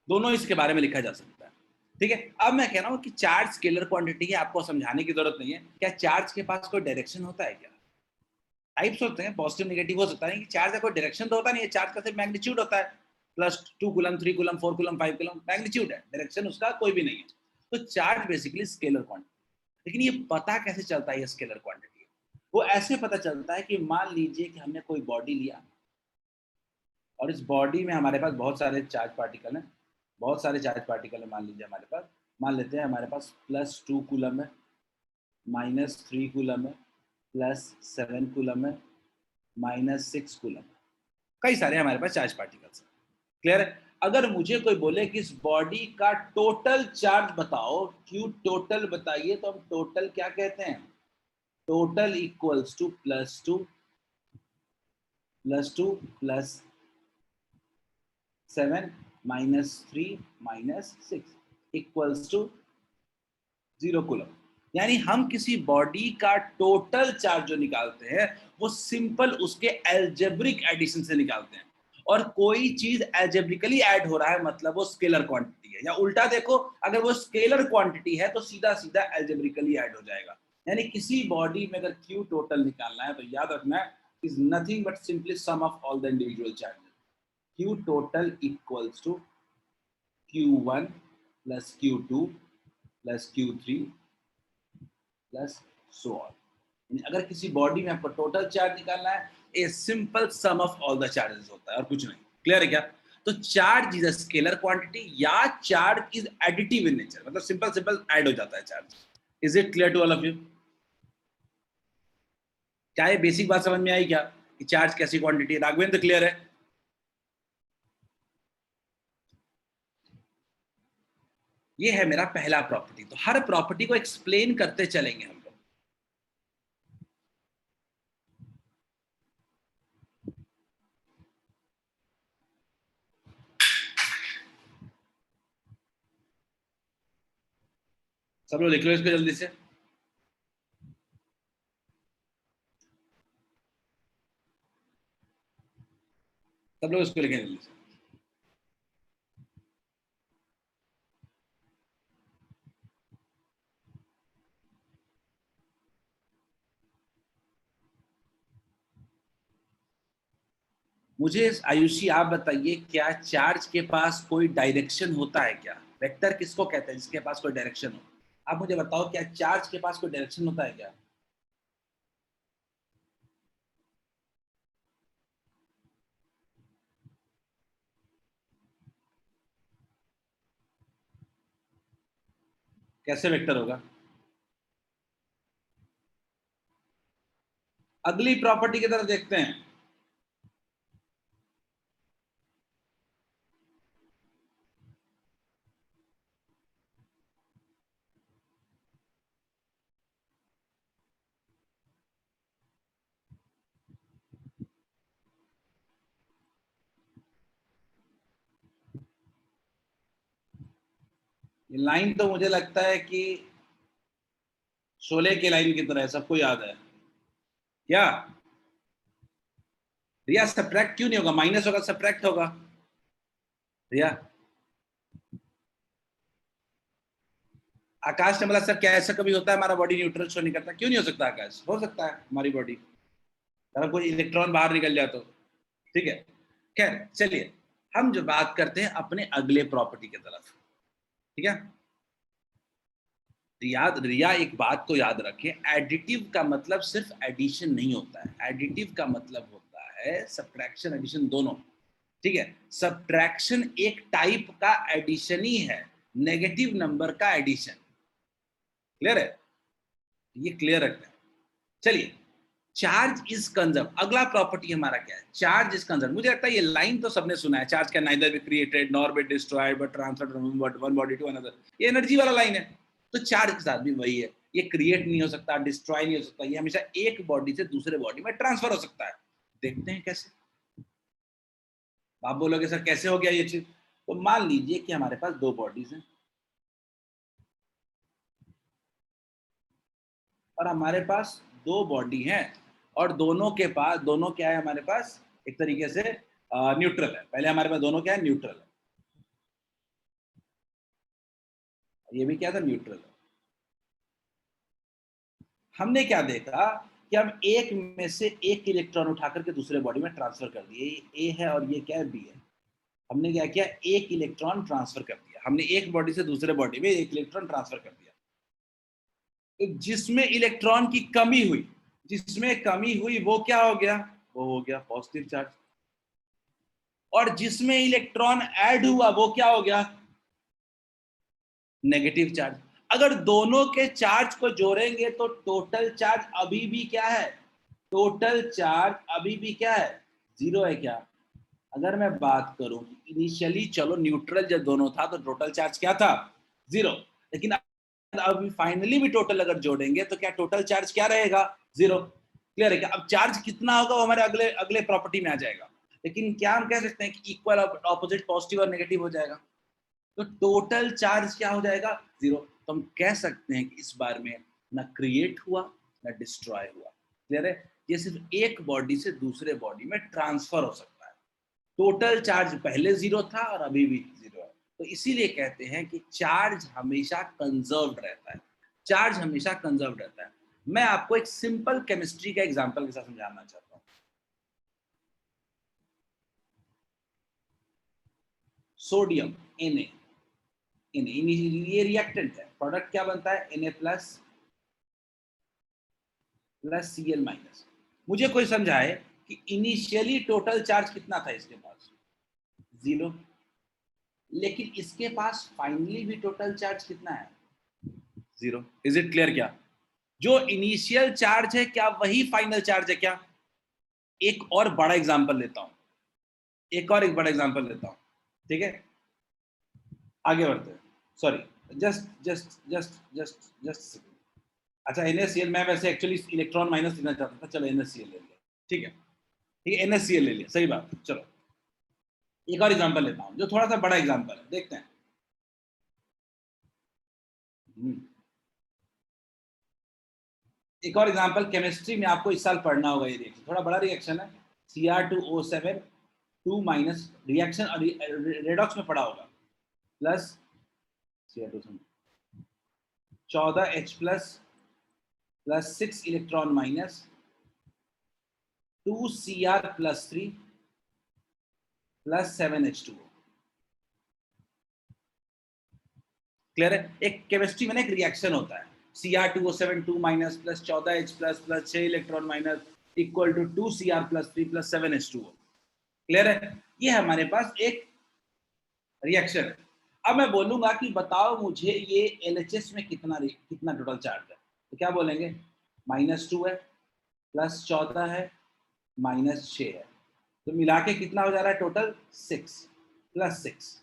S1: दोनों इसके बारे में लिखा जा सकता है। ठीक है, अब मैं कह रहा हूं कि चार्ज स्केलर क्वांटिटी है, आपको समझाने की जरूरत नहीं है। क्या चार्ज के पास कोई डायरेक्शन होता है? क्या टाइप्स होते हैं, पॉजिटिव नेगेटिव हो सकता है कि चार्ज का कोई डायरेक्शन तो होता नहीं है। चार्ज का सिर्फ मैग्नीट्यूड होता है, +2 coulomb, 3 coulomb, 4 coulomb, 5 coulomb, magnitude है, डायरेक्शन उसका कोई भी नहीं है। तो चार्ज बेसिकली स्केलर क्वांटिटी। लेकिन ये पता कैसे चलता है ये स्केलर क्वांटिटी? वो ऐसे पता चलता है कि मान लीजिए कि हमने कोई बॉडी लिया, और इस बॉडी में हमारे पास बहुत सारे चार्ज पार्टिकल हैं, बहुत सारे चार्ज पार्टिकल है। मान लीजिए हमारे पास, मान लेते हैं हमारे पास +2 कूलम है, -3 कूलम है, +7 कूलम है, -6 कूलम है। कई सारे हमारे पास चार्ज पार्टिकल्स हैं। क्लियर है? अगर मुझे कोई बोले कि इस बॉडी का टोटल चार्ज बताओ, क्यू टोटल बताइए, तो हम टोटल क्या कहते हैं? Total equals to +2 +7 -3 -6 equals to 0 coulomb. यानी हम किसी बॉडी का टोटल चार्ज जो निकालते हैं वो सिंपल उसके एल्जेब्रिक एडिशन से निकालते हैं। और कोई चीज एल्जेब्रिकली ऐड हो रहा है मतलब वो स्केलर क्वांटिटी है, या उल्टा देखो, अगर वो स्केलर क्वांटिटी है तो सीधा सीधा एल्जेब्रिकली ऐड हो जाएगा। यानी किसी बॉडी में अगर क्यू टोटल निकालना है तो याद रखना है is nothing but simply sum of all the individual charges. Q total equals to Q1 plus Q2 plus Q3 plus so on. अगर किसी बॉडी में आपको टोटल चार्ज निकालना है, a simple sum of all the charges होता है और कुछ नहीं। क्लियर है क्या? तो charge is a scalar quantity या charge is additive in nature, मतलब सिंपल सिंपल ऐड हो जाता है charge. Is it clear to all of you? क्या ये बेसिक बात समझ में आई क्या कि चार्ज कैसी क्वांटिटी है? राघवेंद्र क्लियर है? ये है मेरा पहला प्रॉपर्टी। तो हर प्रॉपर्टी को एक्सप्लेन करते चलेंगे हम लोग। सब लोग लिख लो इसको जल्दी से। सब लोग इसको लिखें जल्दी से। मुझे आयुषी आप बताइए, क्या चार्ज के पास कोई डायरेक्शन होता है क्या? वेक्टर किसको कहते हैं जिसके पास कोई डायरेक्शन हो? आप मुझे बताओ, क्या चार्ज के पास कोई डायरेक्शन होता है क्या? कैसे वेक्टर होगा? अगली प्रॉपर्टी की तरफ देखते हैं। ये लाइन तो मुझे लगता है कि शोले की लाइन की तरह है, सबको याद है क्या? रिया सब्ट्रैक्ट क्यों नहीं होगा? माइनस होगा, सब्ट्रैक्ट होगा। रिया, आकाश ने बोला सर क्या ऐसा कभी होता है हमारा बॉडी न्यूट्रल शो नहीं करता? क्यों नहीं हो सकता आकाश? हो सकता है हमारी बॉडी, अगर कोई इलेक्ट्रॉन बाहर निकल जाए तो। ठीक है, खैर चलिए हम जो बात करते हैं अपने अगले प्रॉपर्टी की तरफ। ठीक है, याद रिया एक बात को याद रखें, एडिटिव का मतलब सिर्फ एडिशन नहीं होता है। एडिटिव का मतलब होता है सब्ट्रैक्शन एडिशन दोनों। ठीक है, सब्ट्रैक्शन एक टाइप का एडिशन ही है, नेगेटिव नंबर का एडिशन। क्लियर है? ये क्लियर रखना है। चलिए, चार्ज इज कंजर्व, अगला प्रॉपर्टी हमारा क्या है? Charge is conserve. मुझे लगता है ये लाइन तो सबने सुना है, charge can neither be created nor be destroyed but transferred from one body to another. ये एनर्जी वाला लाइन है। तो चार्ज के साथ भी वही है, ये क्रिएट नहीं हो सकता, डिस्ट्रॉय नहीं हो सकता, ये हमेशा एक बॉडी से दूसरे बॉडी में ट्रांसफर हो सकता है। देखते हैं कैसे। आप बोलोगे सर कैसे हो गया ये चीज? तो मान लीजिए कि हमारे पास दो बॉडीज हैं और हमारे पास दो बॉडी हैं और दोनों के पास, दोनों क्या है हमारे पास? एक तरीके से न्यूट्रल है। पहले हमारे पास दोनों क्या है? न्यूट्रल है। ये भी क्या था? न्यूट्रल है। हमने क्या देखा कि हम एक में से एक इलेक्ट्रॉन उठा करके दूसरे बॉडी में ट्रांसफर कर दिए। ये ए है और ये क्या है? बी है। हमने क्या किया? एक इलेक्ट्रॉन ट्रांसफर कर दिया। हमने एक बॉडी से दूसरे बॉडी में एक इलेक्ट्रॉन ट्रांसफर कर दिया। तो जिसमें इलेक्ट्रॉन की कमी हुई, जिसमें कमी हुई वो क्या हो गया? वो हो गया पॉजिटिव चार्ज। और जिसमें इलेक्ट्रॉन ऐड हुआ वो क्या हो गया? Negative charge. अगर दोनों के चार्ज को जोड़ेंगे तो टोटल चार्ज अभी भी क्या है? टोटल चार्ज अभी भी क्या है? जीरो है क्या? अगर मैं बात करूं इनिशियली, चलो न्यूट्रल जब दोनों था तो टोटल चार्ज क्या था? जीरो। लेकिन अब फाइनली भी टोटल अगर जोड़ेंगे तो क्या टोटल चार्ज क्या रहेगा? जीरो। क्लियर है क्या? अब चार्ज कितना होगा वो हमारे अगले अगले प्रॉपर्टी में आ जाएगा। लेकिन क्या हम कह सकते हैं कि इक्वल ऑपोजिट पॉजिटिव और नेगेटिव हो जाएगा? तो टोटल चार्ज क्या हो जाएगा? जीरो। तो हम कह सकते हैं कि इस बार में ना क्रिएट हुआ ना डिस्ट्रॉय हुआ। क्लियर है? ये सिर्फ एक बॉडी से दूसरे बॉडी में ट्रांसफर हो सकता है। टोटल चार्ज पहले जीरो था और अभी भी जीरो है। तो इसीलिए कहते हैं कि चार्ज हमेशा कंजर्व्ड रहता है। चार्ज हमेशा कंजर्व्ड रहता है। मैं आपको एक सिंपल केमिस्ट्री का एग्जांपल के साथ समझाना चाहता हूँ। सोडियम Na, ये रिएक्टेंट है, प्रोडक्ट क्या बनता है? Na plus plus Cl minus. मुझे कोई समझाए कि इनिशियली टोटल चार्ज कितना था इसके पास? 0, लेकिन इसके पास फाइनली भी टोटल चार्ज कितना है? 0। Is it clear? क्या जो इनिशियल चार्ज है क्या वही फाइनल चार्ज है क्या? एक और बड़ा एग्जांपल लेता हूं, एक बड़ा एग्जांपल लेता हूं, ठीक है, आगे बढ़ते हैं। सॉरी, जस्ट अच्छा, NaCl, मैं वैसे एक्चुअली इलेक्ट्रॉन माइनस लेना चाहता था, चलो NaCl ले लिया, ठीक है, NaCl ले लिया, सही बात है। चलो एक और एग्जांपल लेता हूं जो थोड़ा सा बड़ा एग्जांपल है, देखते हैं। एक और एग्जांपल केमिस्ट्री में आपको इस साल पढ़ना होगा, ये रिएक्शन थोड़ा बड़ा रिएक्शन है, Cr2O7 2 माइनस रिएक्शन, रेडॉक्स में पढ़ा होगा, plus Cr2 14H plus 6 electron minus 2Cr+3 plus 7H2O। Clear है? एक केमिस्ट्री में ना एक रिएक्शन होता है, Cr2O7 2 minus plus 14H plus 6 electron minus equal to 2Cr+3 plus 7H2O। Clear है? ये हमारे पास एक रिएक्शन है। अब मैं बोलूंगा कि बताओ मुझे ये LHS में कितना टोटल चार्ज है, तो क्या बोलेंगे? -2 है, प्लस 14 है, -6 है, तो मिला के कितना हो जा रहा है टोटल? 6 प्लस 6।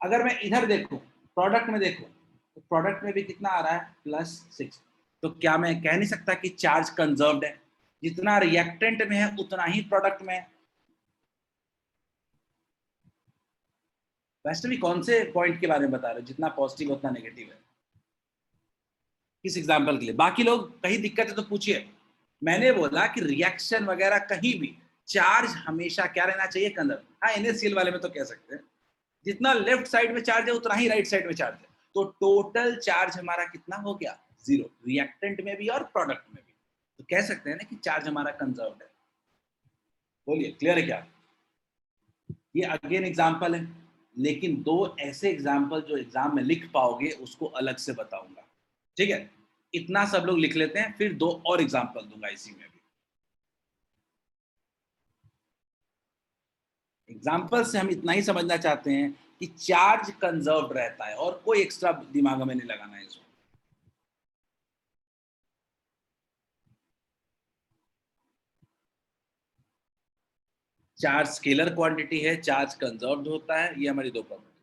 S1: अगर मैं इधर देखूं, प्रोडक्ट में देखूं, तो प्रोडक्ट में भी कितना आ रहा है? +6। तो क्या मैं कह नहीं सकता कि चार्ज कंजर्व्ड है? जितना रिएक्टेंट में है उतना ही प्रोडक्ट में है। वैसे भी कौन से पॉइंट के बारे में बता रहे हो, जितना पॉजिटिव उतना नेगेटिव है? किस एग्जांपल के लिए? बाकी लोग कहीं दिक्कत है तो पूछिए। मैंने बोला कि रिएक्शन वगैरह कहीं भी चार्ज हमेशा क्या रहना चाहिए? कंजर्व। हाँ, NaCl वाले में तो कह सकते हैं जितना लेफ्ट साइड में चार्ज है उतना ही राइट साइड में चार्ज है, तो टोटल चार्ज हमारा कितना हो गया? 0, रिएक्टेंट में भी और प्रोडक्ट में भी। तो कह सकते हैं ना कि चार्ज हमारा कंजर्व्ड है। बोलिए, क्लियर है क्या? ये अगेन एग्जांपल है, लेकिन दो ऐसे एग्जांपल जो एग्जाम में लिख पाओगे उसको अलग से बताऊंगा, ठीक है? इतना सब लोग लिख लेते हैं, फिर दो और एग्जांपल दूंगा इसी में भी। एग्जाम्पल से हम इतना ही समझना चाहते हैं कि चार्ज कंजर्व्ड रहता है और कोई एक्स्ट्रा दिमाग में नहीं लगाना है इसमें। चार्ज स्केलर क्वांटिटी है, चार्ज कंजर्व्ड होता है, ये हमारी दो प्रॉपर्टी।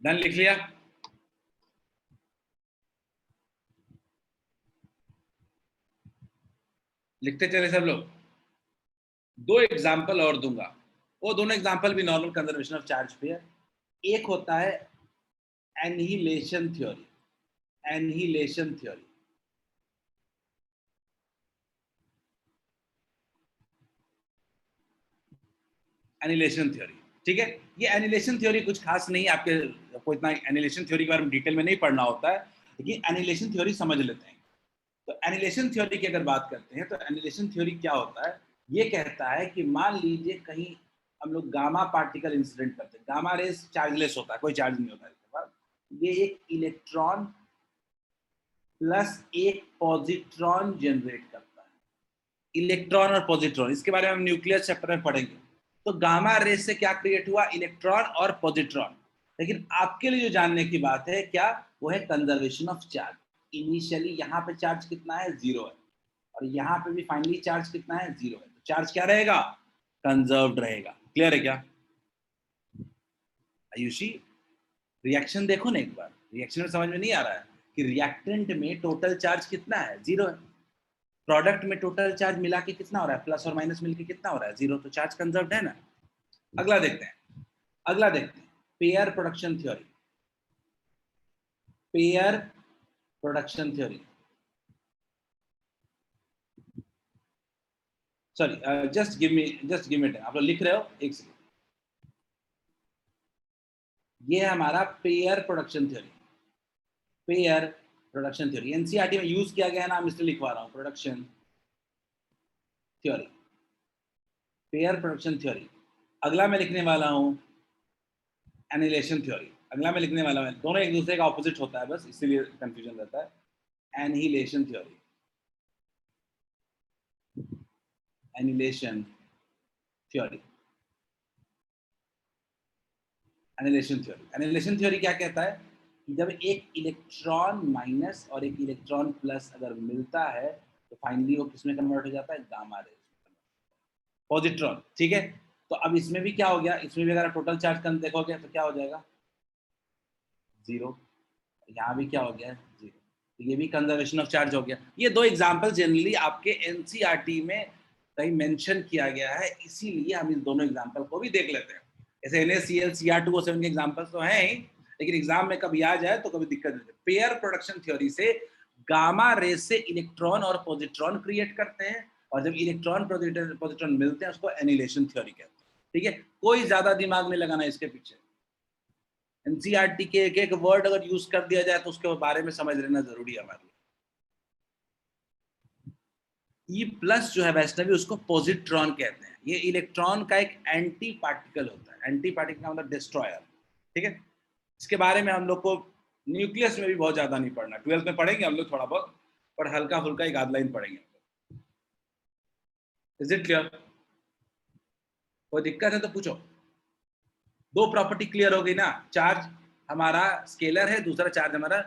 S1: डन, लिख लिया? लिखते चले सब लोग। दो एग्जाम्पल और दूंगा, वो दोनों एग्जाम्पल भी नॉर्मल कंजर्वेशन ऑफ चार्ज पे है। एक होता है annihilation theory, annihilation theory. Annihilation theory, ठीक है? ये एनिलेशन थ्योरी कुछ खास नहीं है, आपके को इतना एनिलेशन थ्योरी के बारे में डिटेल में नहीं पढ़ना होता है, लेकिन एनिलेशन थ्योरी समझ लेते हैं। तो एनिलेशन थ्योरी की अगर बात करते हैं तो एनिलेशन थ्योरी क्या होता है? ये कहता है कि मान लीजिए कहीं हम लोग गामा पार्टिकल इंसिडेंट करते हैं, गामा रेज चार्जलेस होता है, कोई चार्ज नहीं होता इसके पास। ये एक इलेक्ट्रॉन प्लस एक पॉजिट्रॉन जनरेट करता है। इलेक्ट्रॉन और पॉजिट्रॉन, इसके बारे में हम न्यूक्लियर चैप्टर में पढ़ेंगे। तो गामा रेज से क्या क्रिएट हुआ? इलेक्ट्रॉन और पॉजिट्रॉन। लेकिन आपके लिए जो जानने की बात है क्या, वो है कंजर्वेशन ऑफ चार्ज। इनिशियली यहाँ पे चार्ज कितना है? 0 है, और यहाँ पे भी फाइनली चार्ज कितना है? 0 है। तो चार्ज क्या रहेगा? कंजर्व्ड रहेगा। क्लियर है क्या आयुषी? रिएक्शन देखो ना एक बार, रिएक्शन में समझ में नहीं आ रहा है कि रिएक्टेंट में टोटल चार्ज कितना है? 0 है। प्रोडक्ट में टोटल चार्ज मिला के कितना हो रहा है? प्लस और माइनस मिलके कितना हो रहा है? 0। तो चार्ज कंजर्व्ड है ना। अगला देखते हैं, अगला देखते हैं, pair production theory. Pair production theory, sorry, just give me time. आप लोग लिख रहे हो, एक सेकंड। ये है हमारा pair production theory. Pair production theory NCERT में यूज किया गया नाम, इसलिए लिखवा रहा हूँ, production theory, pair production theory. अगला मैं लिखने वाला हूँ एनिलेशन थ्योरी। अगला मैं लिखने वाला हूँ, दोनों एक दूसरे का ऑपोजिट होता है, बस इसीलिए कंफ्यूजन रहता है। Annihilation theory, annihilation theory, annihilation theory. Annihilation theory क्या कहता है कि जब एक इलेक्ट्रॉन माइनस और एक इलेक्ट्रॉन प्लस अगर मिलता है तो फाइनली वो किसमें कन्वर्ट हो जाता है, गामा रेज, पॉजिट्रॉन। ठीक है, तो अब इसमें भी क्या हो गया, इसमें भी अगर टोटल चार्ज कम देखोगे तो क्या हो जाएगा, जीरो। यहाँ भी क्या हो गया, जीरो। तो ये भी कंजर्वेशन ऑफ चार्ज हो गया। ये दो एग्जांपल जनरली आपके एनसीईआरटी में कहीं मेंशन किया गया है, इसीलिए हम इन दोनों एग्जांपल को भी देख लेते हैं। ऐसे NaCl Cr2O7 के एग्जांपल्स तो हैं ही, लेकिन एग्जाम में कभी आ जाए तो कभी दिक्कत नहीं है। पेयर प्रोडक्शन थ्योरी से गामा रेज से इलेक्ट्रॉन और पॉजिट्रॉन क्रिएट करते हैं, और जब इलेक्ट्रॉन पॉजिट्रॉन मिलते हैं उसको एनिलेशन थ्योरी कहते हैं। ठीक है, कोई ज्यादा दिमाग नहीं लगाना इसके पीछे। एनसीईआरटी के एक एक वर्ड अगर यूज कर दिया जाए तो उसके बारे में समझ लेना जरूरी है हमारे लिए। ई प्लस जो है वैष्णवी, उसको पॉजिट्रॉन कहते हैं। ये इलेक्ट्रॉन का एक एंटी पार्टिकल होता है। एंटी पार्टिकल का मतलब डिस्ट्रॉयर। ठीक है, इसके बारे में हम लोग को न्यूक्लियस में भी बहुत ज्यादा नहीं पढ़ना, 12th में पढ़ेंगे हम लोग थोड़ा बहुत, पर हल्का फुल्का एक आध लाइन पढ़ेंगे। Is it clear? कोई दिक्कत है तो पूछो। दो प्रॉपर्टी क्लियर हो गई ना, चार्ज हमारा स्केलर है, दूसरा चार्ज हमारा।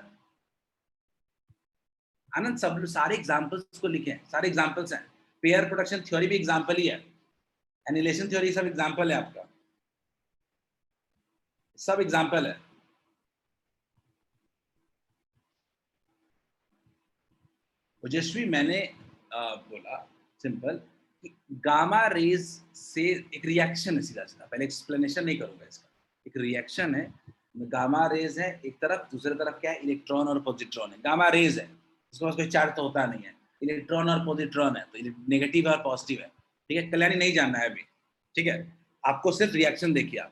S1: आनंद सब सारे एग्जांपल्स को लिखें, सारे एग्जांपल्स हैं। पेयर प्रोडक्शन थ्योरी भी एग्जांपल ही है, एनिलेशन थ्योरी सब एग्जांपल है, आपका सब एग्जांपल है। ओजस्वी, मैंने बोला सिंपल कि गामा रेज से एक रिएक्शन है, सीधा सीधा, पहले एक्सप्लेनेशन नहीं करूंगा इसका। एक रिएक्शन है, गामा रेज है एक तरफ, दूसरी तरफ क्या है, इलेक्ट्रॉन और पॉजिट्रॉन है। गामा रेज है, उसके पास कोई चार्ज तो होता नहीं है। इलेक्ट्रॉन और पॉजिट्रॉन है तो नेगेटिव और पॉजिटिव है। ठीक है, कल्याणी नहीं जानना है अभी। ठीक है, आपको सिर्फ रिएक्शन देखिए आप।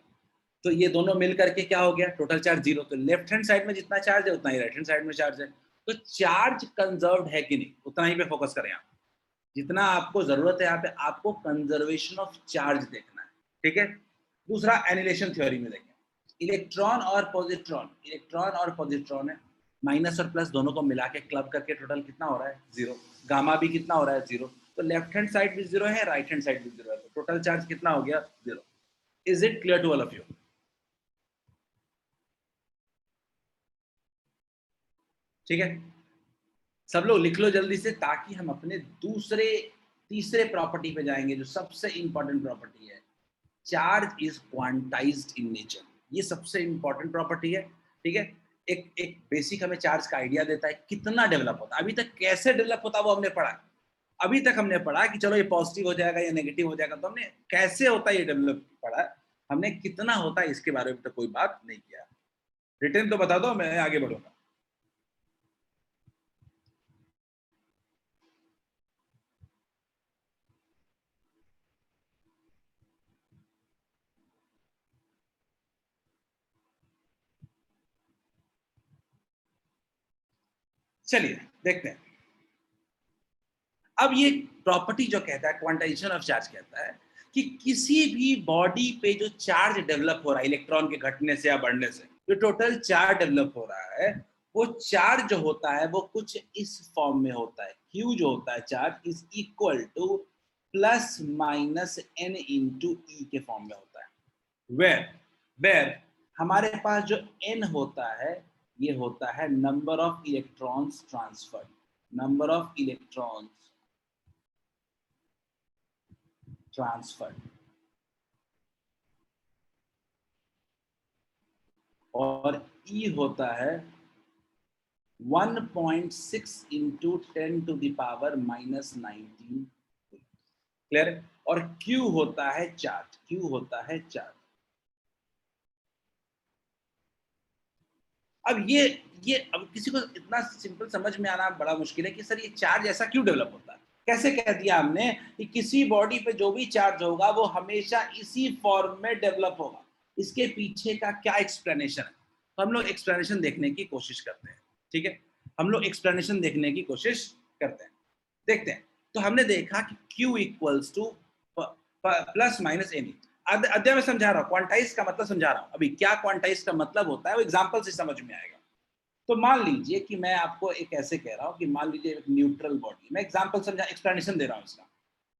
S1: तो ये दोनों मिल करके क्या हो गया, टोटल चार्ज जीरो। तो लेफ्ट हैंड साइड में जितना चार्ज है उतना ही राइट हैंड साइड में चार्ज है। तो चार्ज कंजर्व्ड है कि नहीं, उतना ही पे फोकस करें आप। जितना आपको जरूरत है यहाँ पे, आपको कंजर्वेशन ऑफ चार्ज देखना है। ठीक है, दूसरा एनिलेशन थ्योरी में देखें, इलेक्ट्रॉन और पॉजिट्रॉन है, माइनस और प्लस दोनों को मिला के क्लब करके टोटल कितना हो रहा है, जीरो। गामा भी कितना हो रहा है, जीरो। तो लेफ्ट हैंड साइड भी जीरो है, राइट हैंड साइड भी जीरो है, तो टोटल चार्ज कितना हो गया, zero. Is it clear to all of you? ठीक है, सब लोग लिख लो जल्दी से, ताकि हम अपने तीसरे प्रॉपर्टी पे जाएंगे, जो सबसे इंपॉर्टेंट प्रॉपर्टी है। Charge is quantized in nature, ये सबसे इंपॉर्टेंट प्रॉपर्टी है। ठीक है, एक एक बेसिक हमें चार्ज का आइडिया देता है, कितना डेवलप होता है, अभी तक कैसे डेवलप होता है वो हमने पढ़ा। अभी तक हमने पढ़ा कि चलो ये पॉजिटिव हो जाएगा या नेगेटिव हो जाएगा, तो हमने कैसे होता है ये डेवलप पढ़ा। हमने कितना होता है इसके बारे में तो कोई बात नहीं किया। रिटर्न तो बता दो, मैं आगे बढ़ूंगा। चलिए देखते हैं। अब ये प्रॉपर्टी जो कहता है, क्वांटाइजेशन ऑफ चार्ज कहता है कि किसी भी बॉडी पे जो चार्ज डेवलप हो रहा है इलेक्ट्रॉन के घटने से या बढ़ने से, जो टोटल चार्ज डेवलप हो रहा है, वो चार्ज जो होता है वो कुछ इस फॉर्म में होता है। Q जो होता है charge is equal to plus minus n into e के फॉर्म में होता है। वेर हमारे पास जो n होता है, ये होता है number of electrons transferred, number of electrons transferred, और E होता है 1.6 into 10 to the power -19। Clear है? और Q होता है चार्ज, Q होता है चार्ज। अब ये अब किसी को इतना सिंपल समझ में आना बड़ा मुश्किल है कि सर ये चार्ज ऐसा क्यों डेवलप होता है। कैसे कह दिया हमने कि किसी बॉडी पे जो भी चार्ज होगा वो हमेशा इसी फॉर्म में डेवलप होगा। इसके पीछे का क्या एक्सप्लेनेशन है, तो हम लोग एक्सप्लेनेशन देखने की कोशिश करते हैं। ठीक है, हम लोग एक्सप्लेनेशन देखने की कोशिश करते हैं, देखते हैं। तो हमने देखा कि Q equals to plus minus any. अध्याय में समझा रहा हूँ, क्वांटाइज का मतलब समझा रहा हूँ। अभी क्या क्वांटाइज का मतलब होता है वो एग्जाम्पल से समझ में आएगा। तो मान लीजिए कि मैं आपको एक ऐसे कह रहा हूँ कि मान लीजिए एक न्यूट्रल बॉडी, मैं एग्जांपल समझा, एक्सप्लेनेशन दे रहा हूँ इसका।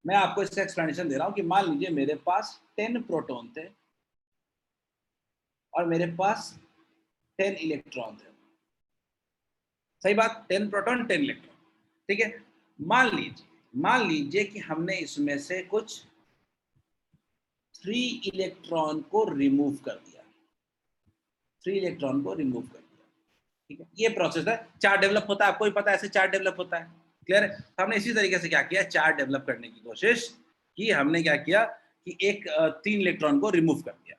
S1: मैं आपको इसका एक्सप्लेनेशन दे रहा हूँ कि मान लीजिए मेरे पास 10 प्रोटॉन थे और मेरे पास 10 इलेक्ट्रॉन थे। सही बात, 10 प्रोटॉन 10 इलेक्ट्रॉन। ठीक है, मान लीजिए कि हमने इसमें से कुछ 3 इलेक्ट्रॉन को रिमूव कर दिया, 3 इलेक्ट्रॉन को रिमूव कर दिया। ठीक है, ये प्रोसेस है, चार्ज डेवलप होता है, आपको भी पता है ऐसे चार्ज डेवलप होता है। क्लियर है? तो हमने इसी तरीके से क्या किया, चार्ज डेवलप करने की कोशिश की। हमने क्या किया कि एक 3 इलेक्ट्रॉन को रिमूव कर दिया।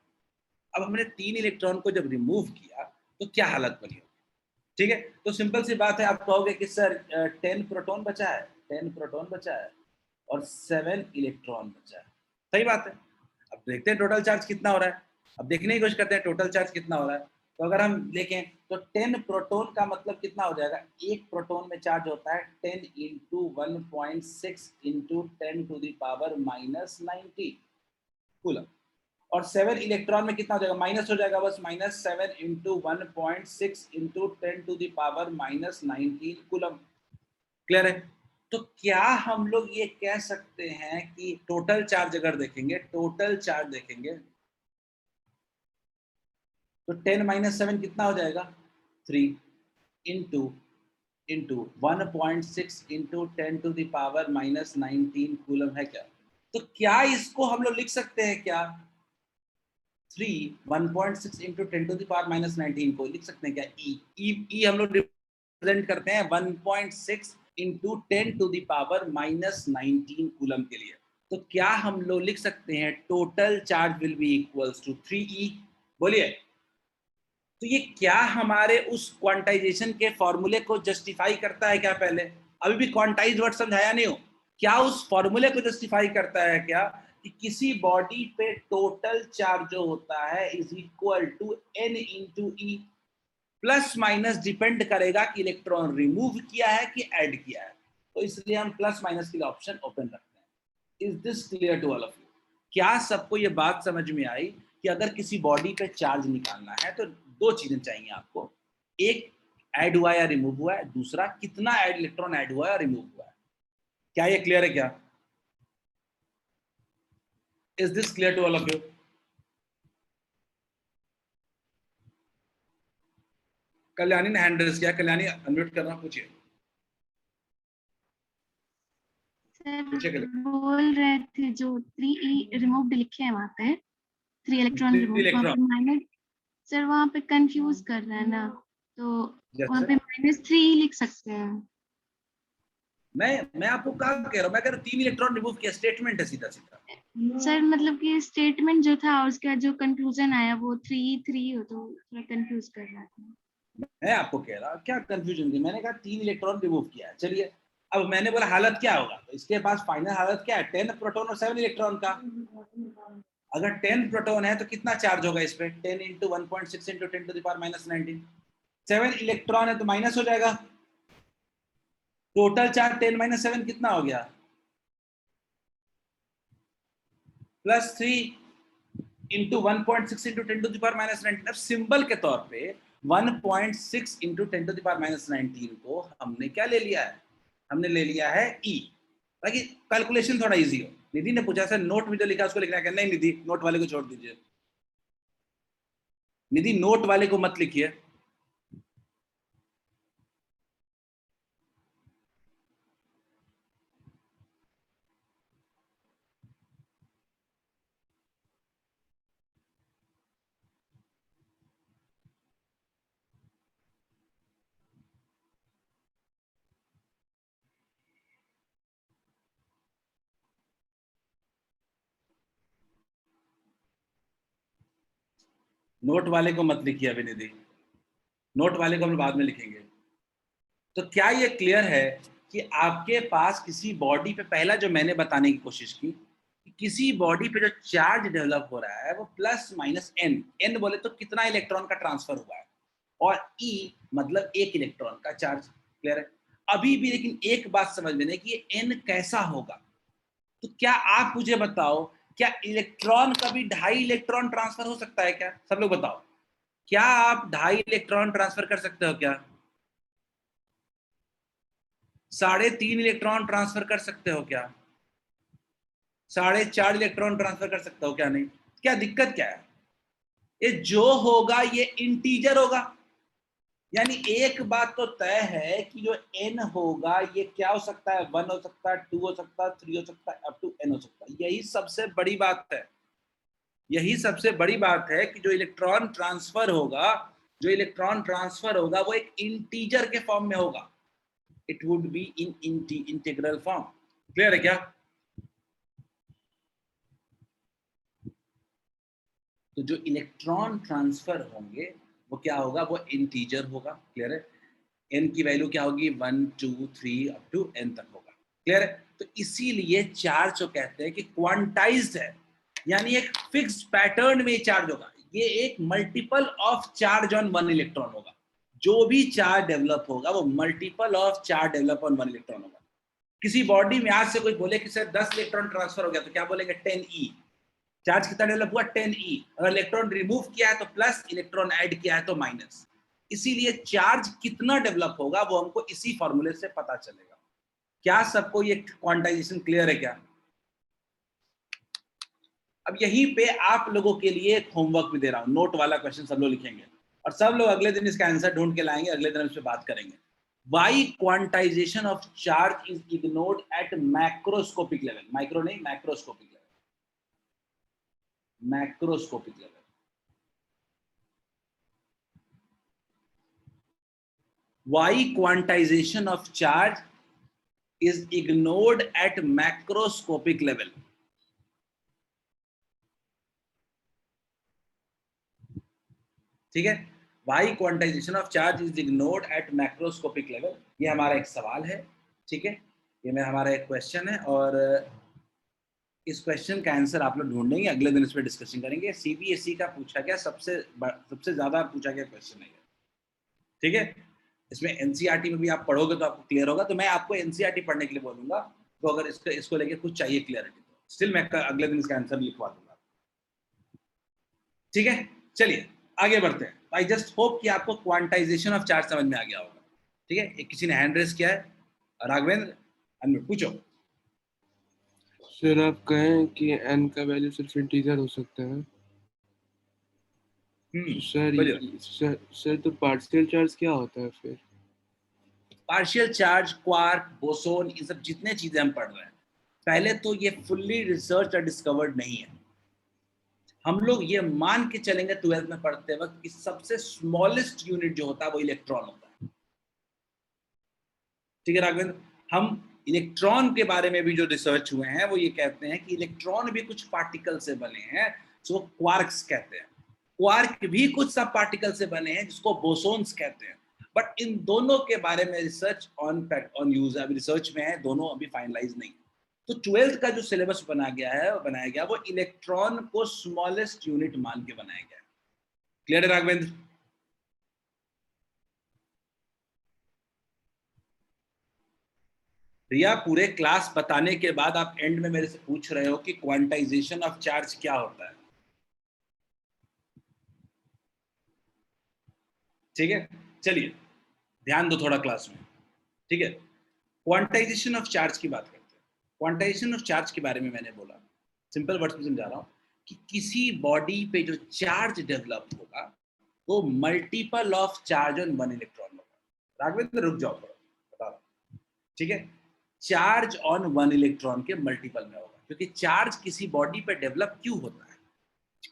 S1: अब हमने 3 इलेक्ट्रॉन को जब रिमूव किया तो क्या हालत बनी होगी? ठीक है, तो सिंपल सी बात है, आप कहोगे कि सर 10 प्रोटॉन बचा है, 10 प्रोटॉन बचा है और 7 इलेक्ट्रॉन बचा है। सही बात है। अब देखते हैं टोटल चार्ज कितना हो रहा है। अब देखने की कोशिश करते हैं टोटल चार्ज कितना हो रहा है। तो अगर हम देखें तो 10 प्रोटॉन का मतलब कितना हो जाएगा, एक प्रोटॉन में चार्ज होता है 10 into 1.6 into 10 to the power minus 90 coulomb. और 7 इलेक्ट्रॉन में कितना हो जाएगा, माइनस हो जाएगा बस, minus 7 into 1.6 into 10 to the power minus 19 coulomb. Clear है? तो क्या हम लोग ये कह सकते हैं कि टोटल चार्ज अगर देखेंगे, टोटल चार्ज देखेंगे तो 10 माइनस 7 कितना हो जाएगा, 3 into 1.6 into 10 to the power minus 19 coulomb है क्या? तो क्या इसको हम लोग लिख सकते हैं क्या, 3 1.6 into 10 to the power minus 19 को लिख सकते हैं क्या, ई हम लोग रिप्रेजेंट करते हैं 1.6 into 10 to the power minus 19 coulomb के लिए। तो क्या हम लोग लिख सकते हैं total charge will be equals to 3e? बोलिए। तो ये क्या हमारे उस क्वांटाइजेशन के फॉर्मूले को जस्टिफाई करता है क्या? पहले अभी भी क्वांटाइज वर्ड समझाया नहीं हो, क्या उस फॉर्मूले को जस्टिफाई करता है क्या कि किसी बॉडी पे टोटल चार्ज जो होता है is equal to n into e, plus minus depend करेगा कि इलेक्ट्रॉन रिमूव किया है कि ऐड किया है। तो इसलिए हम प्लस माइनस के लिए ऑप्शन ओपन रखते हैं। Is this clear to all of you? क्या सबको ये बात समझ में आई कि अगर किसी बॉडी पे चार्ज निकालना है तो दो चीजें चाहिए आपको, एक ऐड हुआ या रिमूव हुआ है, दूसरा कितना इलेक्ट्रॉन ऐड हुआ है या रिमूव हुआ है। क्या ये क्लियर है क्या? Is this clear to all of you? Kalyani ने हैंड रेज किया, कल्याणी अनम्यूट करना, पूछिए।
S2: सर बोल रहे थे जो 3e रिमूव्ड लिखे हैं वहाँ पे 3 इलेक्ट्रॉन रिमूव, वहाँ पे माइनस, सर वहाँ पे कंफ्यूज कर रहे हैं ना, तो वहाँ पे -3 लिख सकते हैं।
S1: मैं आपको क्या कह रहा हूँ, मैं कह रहा हूँ 3 इलेक्ट्रॉन रिमूव किया, स्टेटमेंट है सीधा सीधा।
S2: सर मतलब कि स्टेटमेंट जो था उसका जो कंक्लूजन आया वो 3 हो, तो थोड़ा कंफ्यूज कर रहा था।
S1: मैं आपको कह रहा क्या कंफ्यूजन थी, मैंने कहा 3 इलेक्ट्रॉन रिमूव किया है। चलिए, अब मैंने बोला हालत क्या होगा, तो इसके पास फाइनल हालत क्या है, 10 प्रोटॉन और 7 इलेक्ट्रॉन का। अगर 10 प्रोटॉन है तो कितना चार्ज होगा इस पे, 10 into 1.6 into 10 to the power minus 19। 7 electron है तो माइनस हो जाएगा, टोटल चार्ज 10 माइनस 7 कितना हो गया, +3 into 1.6 into 10 to the power minus 19। अब सिंबल के तौर पे 1.6 into 10 to the power minus 19 को हमने क्या ले लिया है, हमने ले लिया है ई, ताकि कैलकुलेशन थोड़ा इजी हो। निधि ने पूछा सर नोट में जो लिखा उसको लिखना है क्या? नहीं निधि, नोट वाले को छोड़ दीजिए, निधि नोट वाले को मत लिखिए। नोट वाले को मत लिखिए अभी निधि, नोट वाले को हम बाद में लिखेंगे। तो क्या ये क्लियर है कि आपके पास किसी बॉडी पे, पहला जो मैंने बताने की कोशिश की, कि किसी बॉडी पे जो चार्ज डेवलप हो रहा है वो प्लस माइनस एन, एन बोले तो कितना इलेक्ट्रॉन का ट्रांसफर हुआ है, और ई मतलब एक इलेक्ट्रॉन का चार्ज। क्लियर है? अभी भी लेकिन एक बात समझ लेना कि ये एन कैसा होगा। तो क्या आप मुझे बताओ, क्या इलेक्ट्रॉन कभी 2.5 इलेक्ट्रॉन ट्रांसफर हो सकता है क्या? सब लोग बताओ, क्या आप 2.5 इलेक्ट्रॉन ट्रांसफर कर सकते हो क्या? 3.5 इलेक्ट्रॉन ट्रांसफर कर सकते हो क्या? 4.5 इलेक्ट्रॉन ट्रांसफर कर सकते हो क्या? नहीं। क्या दिक्कत क्या है? ये जो होगा ये इंटीजर होगा, यानी एक बात तो तय है कि जो n होगा ये क्या हो सकता है, 1 हो सकता है, 2 हो सकता है, 3 हो सकता है, अप टू n हो सकता है। यही सबसे बड़ी बात है, यही सबसे बड़ी बात है कि जो इलेक्ट्रॉन ट्रांसफर होगा, जो इलेक्ट्रॉन ट्रांसफर होगा वो एक इंटीजर के फॉर्म में होगा। It would be in integral form. Clear है क्या? तो जो इलेक्ट्रॉन ट्रांसफर होंगे वो क्या होगा, वो इंटीजर होगा। क्लियर है? n की वैल्यू क्या होगी, 1 2 3 अप टू n तक होगा। क्लियर है? तो इसीलिए चार्ज जो कहते हैं कि क्वांटाइज्ड है, यानी एक फिक्स्ड पैटर्न में चार्ज होगा। ये एक multiple of charge on 1 electron होगा। जो भी चार्ज डेवलप होगा वो multiple of charge develop on 1 electron होगा। किसी बॉडी में आज से कोई बोले कि सर 10 इलेक्ट्रॉन ट्रांसफर हो गया, तो क्या बोलेंगे, 10e। चार्ज कितना डेवलप हुआ, 10e। अगर इलेक्ट्रॉन रिमूव किया है तो प्लस, इलेक्ट्रॉन ऐड किया है तो माइनस। इसीलिए चार्ज कितना डेवलप होगा वो हमको इसी फॉर्मूले से पता चलेगा। क्या सबको ये क्वांटाइजेशन क्लियर है क्या? अब यहीं पे आप लोगों के लिए एक होमवर्क भी दे रहा हूं, नोट वाला क्वेश्चन सब लोग लिखेंगे और सब लोग अगले दिन इसका आंसर ढूंढ के लाएंगे, अगले दिन हम इस पे बात करेंगे। Why quantization of charge is ignored at macroscopic level? Micro नहीं, macroscopic level, macroscopic level. Why quantization of charge is ignored at macroscopic level? ठीक है, why quantisation of charge is ignored at macroscopic level, ये हमारा एक सवाल है। ठीक है, ये मेरा हमारा एक क्वेश्चन है और इस क्वेश्चन का आंसर आप लोग ढूंढेंगे, अगले दिन इस पर डिस्कशन करेंगे। सीबीएसई का पूछा गया सबसे ज्यादा पूछा गया क्वेश्चन है। ठीक है, इसमें एनसीईआरटी में भी आप पढ़ोगे तो आपको क्लियर होगा, तो मैं आपको एनसीईआरटी पढ़ने के लिए बोलूंगा। तो अगर इसको लेके कुछ चाहिए क्लियरिटी तो स्टिल मैं अगले दिन इसका आंसर लिखवा दूंगा। ठीक है, चलिए आगे बढ़ते हैं। आई जस्ट होप कि आपको क्वांटाइजेशन ऑफ चार्ज समझ में आ गया होगा। ठीक है, किसी ने हैंड रेस किया है, राघवेंद्र, अनम्यूट, पूछो।
S3: सर आप कहें कि n का वैल्यू सिर्फ इंटीजर हो सकता है। सर तो पार्शियल चार्ज क्या होता है फिर?
S1: पार्शियल चार्ज, क्वार्क, बोसोन, ये सब जितने चीजें हम पढ़ रहे हैं, पहले तो ये फुल्ली रिसर्च और डिस्कवर्ड नहीं है। हम लोग ये मान के चलेंगे 12th में पढ़ते वक्त कि सबसे स्मॉलेस्ट यूनिट जो होता है वो इलेक्ट्रॉन होता है। ठीक है राघवेंद्र, हम इलेक्ट्रॉन के बारे में भी जो रिसर्च हुए हैं वो ये कहते हैं कि इलेक्ट्रॉन भी कुछ पार्टिकल से बने हैं, जो क्वार्क्स कहते हैं। क्वार्क भी कुछ सब पार्टिकल से बने हैं जिसको बोसोन्स कहते हैं। बट इन दोनों के बारे में रिसर्च ऑन यूज अभी रिसर्च में है, दोनों अभी फाइनलाइज नहीं। तो 12th का जो सिलेबस बनाया गया वो इलेक्ट्रॉन को स्मॉलेस्ट यूनिट मान के बनाया गया है। क्लियर है राघवेंद्र? रिया, पूरे क्लास बताने के बाद आप एंड में मेरे से पूछ रहे हो कि क्वांटाइजेशन ऑफ चार्ज क्या होता है। ठीक है, चलिए ध्यान दो थोड़ा क्लास में। ठीक है, क्वांटाइजेशन ऑफ चार्ज की बात करते हैं। क्वांटाइजेशन ऑफ चार्ज के बारे में मैंने बोला, सिंपल वर्ड्स में समझा रहा हूं कि किसी बॉडी पे जो चार्ज डेवलप होगा वो multiple of charge on 1 electron होगा। राघवेंद्र रुक जाओ थोड़ा, बता रहा हूं। ठीक है, चार्ज ऑन 1 इलेक्ट्रॉन के मल्टीपल में होगा, क्योंकि चार्ज किसी बॉडी पे डेवलप क्यों होता है?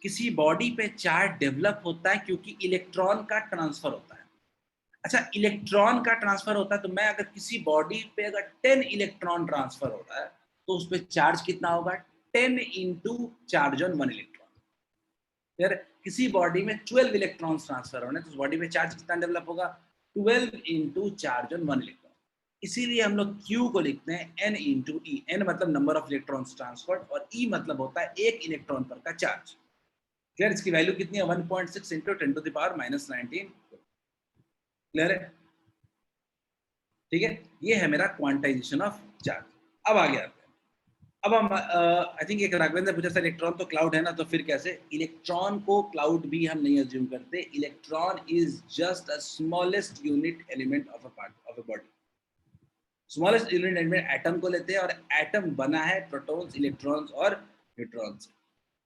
S1: किसी बॉडी पे चार्ज डेवलप होता है क्योंकि इलेक्ट्रॉन का ट्रांसफर होता है। अच्छा, इलेक्ट्रॉन का ट्रांसफर होता है तो मैं अगर किसी बॉडी पे अगर 10 इलेक्ट्रॉन ट्रांसफर हो रहा है तो उस पर चार्ज कितना होगा, 10 इंटू चार्ज ऑन 1 इलेक्ट्रॉन। फिर किसी बॉडी में 12 इलेक्ट्रॉन ट्रांसफर होने तो उस बॉडी में चार्ज कितना डेवलप होगा, 12 इंटू चार्ज ऑन 1 इलेक्ट्रॉन। इसीलिए हम लोग Q को लिखते हैं N इंटू E। N मतलब नंबर ऑफ इलेक्ट्रॉन्स ट्रांसफर्ड और E मतलब होता है एक इलेक्ट्रॉन पर का चार्ज। क्लियर? इसकी वैल्यू कितनी है? 1.6 into 10 to the power -19। Clear है? ठीक है, ये है मेरा क्वांटाइजेशन ऑफ चार्ज। अब आगे आते हैं। अब हम आई थिंक एक राघवेंद्र ने पूछा सर इलेक्ट्रॉन तो क्लाउड है ना, तो फिर कैसे? इलेक्ट्रॉन को क्लाउड भी हम नहीं अज्यूम करते। Electron is just a smallest unit element of a part of a body. Smallest unit element atom को लेते हैं और एटम बना है प्रोटॉन्स, इलेक्ट्रॉन्स और न्यूट्रॉन्स।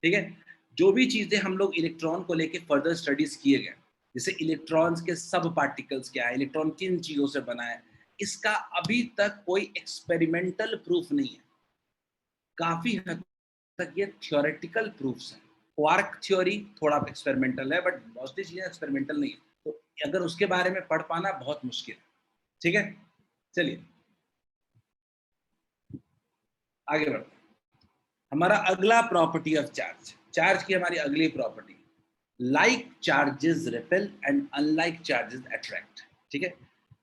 S1: ठीक है, जो भी चीजें हम लोग इलेक्ट्रॉन को लेके फर्दर स्टडीज किए गए, जैसे इलेक्ट्रॉन्स के सब पार्टिकल्स क्या है, इलेक्ट्रॉन किन चीजों से बना है, इसका अभी तक कोई एक्सपेरिमेंटल प्रूफ नहीं है। काफी हद तक ये थियोरेटिकल प्रूफ्स हैं। क्वार्क थ्योरी थोड़ा एक्सपेरिमेंटल है, बट बहुत सी चीजें एक्सपेरिमेंटल नहीं है, तो अगर उसके बारे में पढ़ पाना बहुत मुश्किल है। ठीक है, चलिए आगे बढ़ते हैं। हमारा अगला प्रॉपर्टी ऑफ चार्ज, चार्ज की हमारी अगली property, like charges repel and unlike charges attract. ठीक है,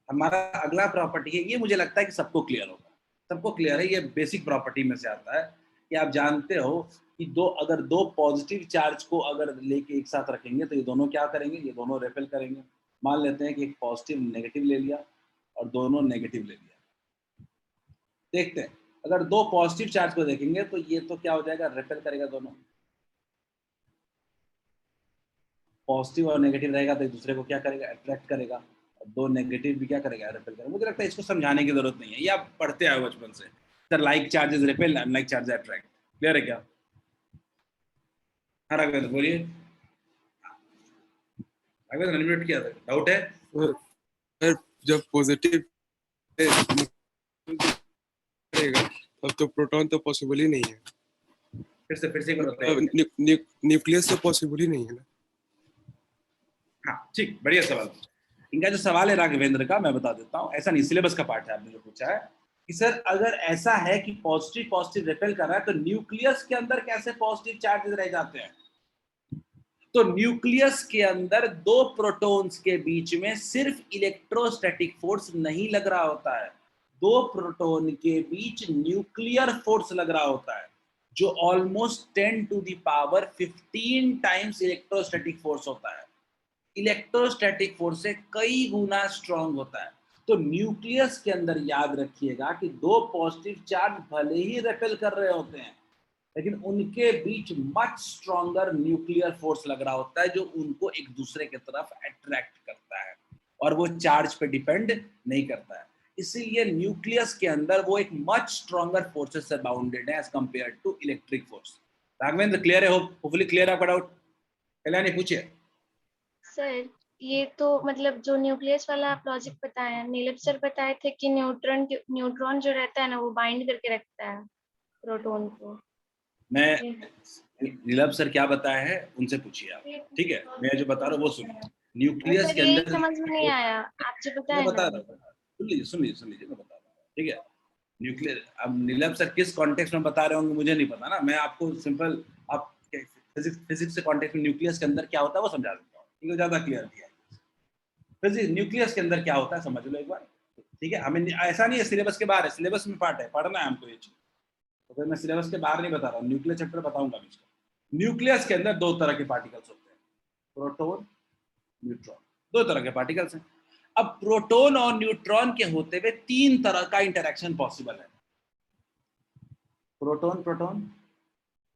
S1: हमारा अगला प्रॉपर्टी है, ये मुझे लगता है कि सबको क्लियर होगा। सबको क्लियर है, ये बेसिक प्रॉपर्टी में से आता है कि आप जानते हो कि अगर दो पॉजिटिव चार्ज को अगर लेके एक साथ रखेंगे तो ये दोनों क्या करेंगे? ये दोनों रिपेल करेंगे। मान लेते हैं कि एक पॉजिटिव नेगेटिव ले लिया और दोनों नेगेटिव ले लिया। देखते हैं, अगर दो पॉजिटिव चार्ज को देखेंगे तो ये तो क्या हो जाएगा? रिपेल करेगा दोनों। पॉजिटिव और नेगेटिव रहेगा तो एक दूसरे को क्या करेगा? अट्रैक्ट करेगा। और दो नेगेटिव भी क्या करेगा? रिपेल करेगा। मुझे लगता है इसको समझाने की जरूरत नहीं है, ये आप पढ़ते आए बचपन से। Sir like charges repel, unlike charges attract. Clear है क्या? हाँ राघवेंद्र बोलिए। राघवेंद्र अनम्यूट किया था, डाउट है?
S3: सर जब पॉजिटिव रहेगा तब तो प्रोटॉन तो पॉसिबल ही नहीं है।
S1: फिर से एक बार बताइए।
S3: न्यूक्लियस तो पॉसिबल ही नहीं है ना।
S1: हाँ ठीक, बढ़िया सवाल। इनका जो सवाल है राघवेंद्र का, मैं बता देता हूँ। ऐसा नहीं, सिलेबस का पार्ट है, आपने जो पूछा है कि सर अगर ऐसा है कि पॉजिटिव पॉजिटिव रिपेल कर रहा है तो न्यूक्लियस के अंदर कैसे पॉजिटिव चार्जेस रह जाते हैं? तो न्यूक्लियस के अंदर दो प्रोटॉन्स के बीच में सिर्फ इलेक्ट्रोस्टैटिक फोर्स नहीं लग रहा होता है, दो प्रोटॉन के बीच न्यूक्लियर फोर्स लग रहा होता है, जो almost 10 to the power 15 times electrostatic force होता है। इलेक्ट्रोस्टैटिक फोर्स से कई गुना स्ट्रांग होता है। तो न्यूक्लियस के अंदर याद रखिएगा कि दो पॉजिटिव चार्ज भले ही रिपेल कर रहे होते हैं, लेकिन उनके बीच मच स्ट्रॉन्गर न्यूक्लियर फोर्स लग रहा होता है, जो उनको एक दूसरे की तरफ अट्रैक्ट करता है और वो चार्ज पे डिपेंड नहीं करता है। इसीलिए न्यूक्लियस के अंदर वो एक मच स्ट्रॉन्गर फोर्सेस से बाउंडेड है as compare to electric force. Raghavendra clear है? होपफुली क्लियर आपका डाउट। कल्याणी पूछिए।
S2: सर ये तो मतलब जो न्यूक्लियस वाला आप लॉजिक बताया, नीलम सर बताए थे कि न्यूट्रॉन जो रहता है ना वो बाइंड करके रखता है प्रोटॉन को।
S1: मैं नीलम सर क्या बताया है उनसे पूछिए आप, ठीक है? मैं जो बता रहा हूँ वो सुनिए। न्यूक्लियस
S2: सर
S1: के
S2: यही
S1: अंदर
S2: समझ में नहीं आया आप जो
S1: मैं
S2: बताए
S1: बता
S2: ना।
S1: रहा हूँ, सुन लीजिए मैं बता रहा हूँ, ठीक है? न्यूक्लियर, अब नीलम सर किस कॉन्टेक्स्ट में बता रहे होंगे मुझे नहीं पता ना, मैं आपको सिंपल आप फिजिक्स से कॉन्टेक्स्ट में न्यूक्लियस के अंदर क्या होता है वो समझा देता हूँ, ठीक है? ज्यादा क्लियर किया। फिजिक्स न्यूक्लियस के अंदर क्या होता है समझ लो एक बार, ठीक है? हमें ऐसा नहीं है सिलेबस के बाहर है, सिलेबस में पार्ट है, पढ़ना है हमको ये चीज। तो फिर मैं सिलेबस के बाहर नहीं बता रहा हूँ, न्यूक्लियर चैप्टर बताऊंगा अभी इसका। न्यूक्लियस के अंदर दो तरह के पार्टिकल्स होते हैं, प्रोटॉन, न्यूट्रॉन, दो तरह के पार्टिकल्स हैं। अब प्रोटॉन और न्यूट्रॉन के होते हुए तीन तरह का इंटरेक्शन पॉसिबल है, प्रोटॉन प्रोटॉन,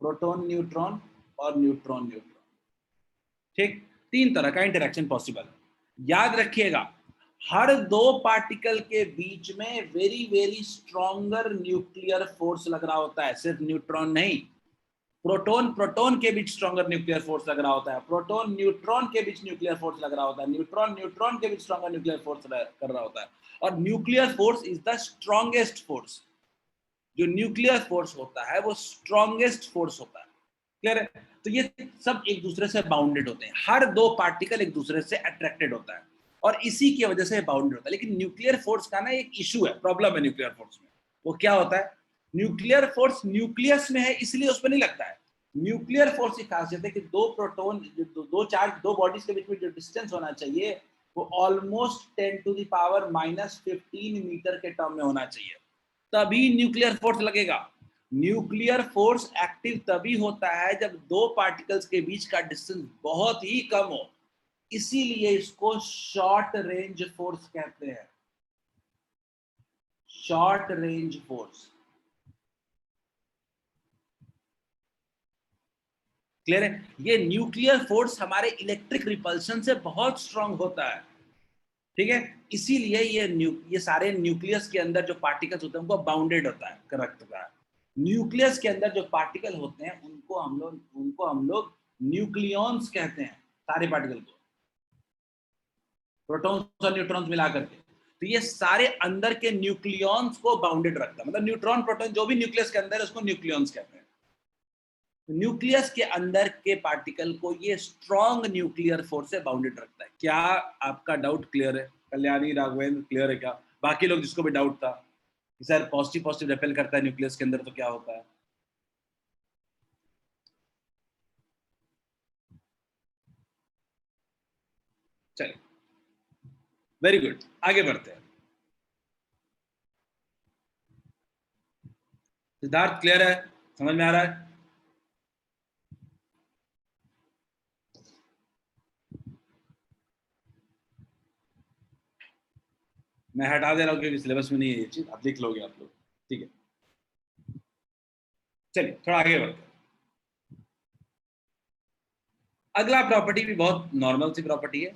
S1: प्रोटॉन न्यूट्रॉन और न्यूट्रॉन न्यूट्रॉन। ठीक, तीन तरह का इंटरेक्शन पॉसिबल है। याद रखिएगा, हर दो पार्टिकल के बीच में very very stronger nuclear force लग रहा होता है, सिर्फ न्यूट्रॉन नहीं। प्रोटॉन प्रोटॉन के बीच स्ट्रॉन्गर न्यूक्लियर फोर्स लग रहा होता है, प्रोटॉन न्यूट्रॉन के बीच न्यूक्लियर फोर्स लग रहा होता है, न्यूट्रॉन न्यूट्रॉन के बीच स्ट्रॉन्गर न्यूक्लियर फोर्स कर रहा होता है। और nuclear force is the strongest force. जो न्यूक्लियर फोर्स होता है वो स्ट्रॉन्गेस्ट फोर्स होता है। क्लियर है? तो ये सब एक दूसरे से बाउंडेड होते हैं, हर दो पार्टिकल एक दूसरे से अट्रैक्टेड होता है और इसी की वजह से बाउंडेड होता है। लेकिन न्यूक्लियर फोर्स का ना एक इशू है, प्रॉब्लम है न्यूक्लियर फोर्स में। वो क्या होता है? न्यूक्लियर फोर्स न्यूक्लियस में है इसलिए उसमें नहीं लगता है। न्यूक्लियर फोर्स की खासियत है कि दो प्रोटॉन, दो चार्ज, दो बॉडीज के बीच में जो डिस्टेंस होना चाहिए वो ऑलमोस्ट 10⁻⁻15 मीटर के टर्म में होना चाहिए, तभी न्यूक्लियर फोर्स लगेगा। न्यूक्लियर फोर्स एक्टिव तभी होता है जब दो पार्टिकल्स के बीच का डिस्टेंस बहुत ही कम हो, इसीलिए इसको शॉर्ट रेंज फोर्स कहते हैं, शॉर्ट रेंज फोर्स। क्लियर है? ये न्यूक्लियर फोर्स हमारे इलेक्ट्रिक रिपल्शन से बहुत स्ट्रांग होता है, ठीक है, इसीलिए ये सारे न्यूक्लियस के अंदर जो पार्टिकल्स होते हैं उनको बाउंडेड होता है, करेक्ट होता है। न्यूक्लियस के अंदर जो पार्टिकल होते हैं उनको हम लोग न्यूक्लियॉन्स कहते हैं, सारे पार्टिकल को, प्रोटॉन्स और न्यूट्रॉन्स मिला करके। तो ये सारे अंदर के न्यूक्लियॉन्स को बाउंडेड रखता है, मतलब न्यूट्रॉन प्रोटॉन जो भी न्यूक्लियस के अंदर है उसको न्यूक्लियॉन्स कहते हैं। न्यूक्लियस के अंदर के पार्टिकल को ये स्ट्रॉन्ग न्यूक्लियर फोर्स से बाउंडेड रखता है। क्या आपका डाउट क्लियर है? कल्याणी, राघवेंद्र, क्लियर है क्या? बाकी लोग जिसको भी डाउट था कि सर पॉजिटिव रिपेल करता है न्यूक्लियस के अंदर तो क्या होता है? चलिए, वेरी गुड, आगे बढ़ते हैं। सिद्धार्थ क्लियर है? समझ में आ रहा है? मैं हटा दे रहा हूँ क्योंकि सिलेबस में नहीं है ये चीज, आप लिख लोगे आप लोग, ठीक है। चलिए थोड़ा आगे बढ़ते हैं। अगला प्रॉपर्टी भी बहुत नॉर्मल सी प्रॉपर्टी है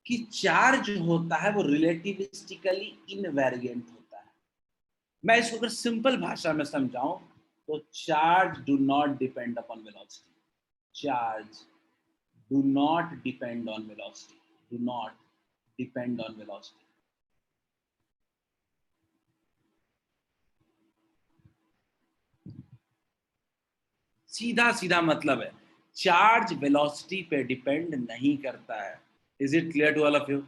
S1: कि चार्ज होता है वो रिलेटिविस्टिकली इनवेरिएंट होता है। मैं इसको अगर सिंपल भाषा में समझाऊं तो charge do not depend upon velocity, charge do not depend on velocity, do not depend on velocity. सीधा सीधा मतलब है, चार्ज वेलोसिटी पे डिपेंड नहीं करता है। Is it clear to all of you?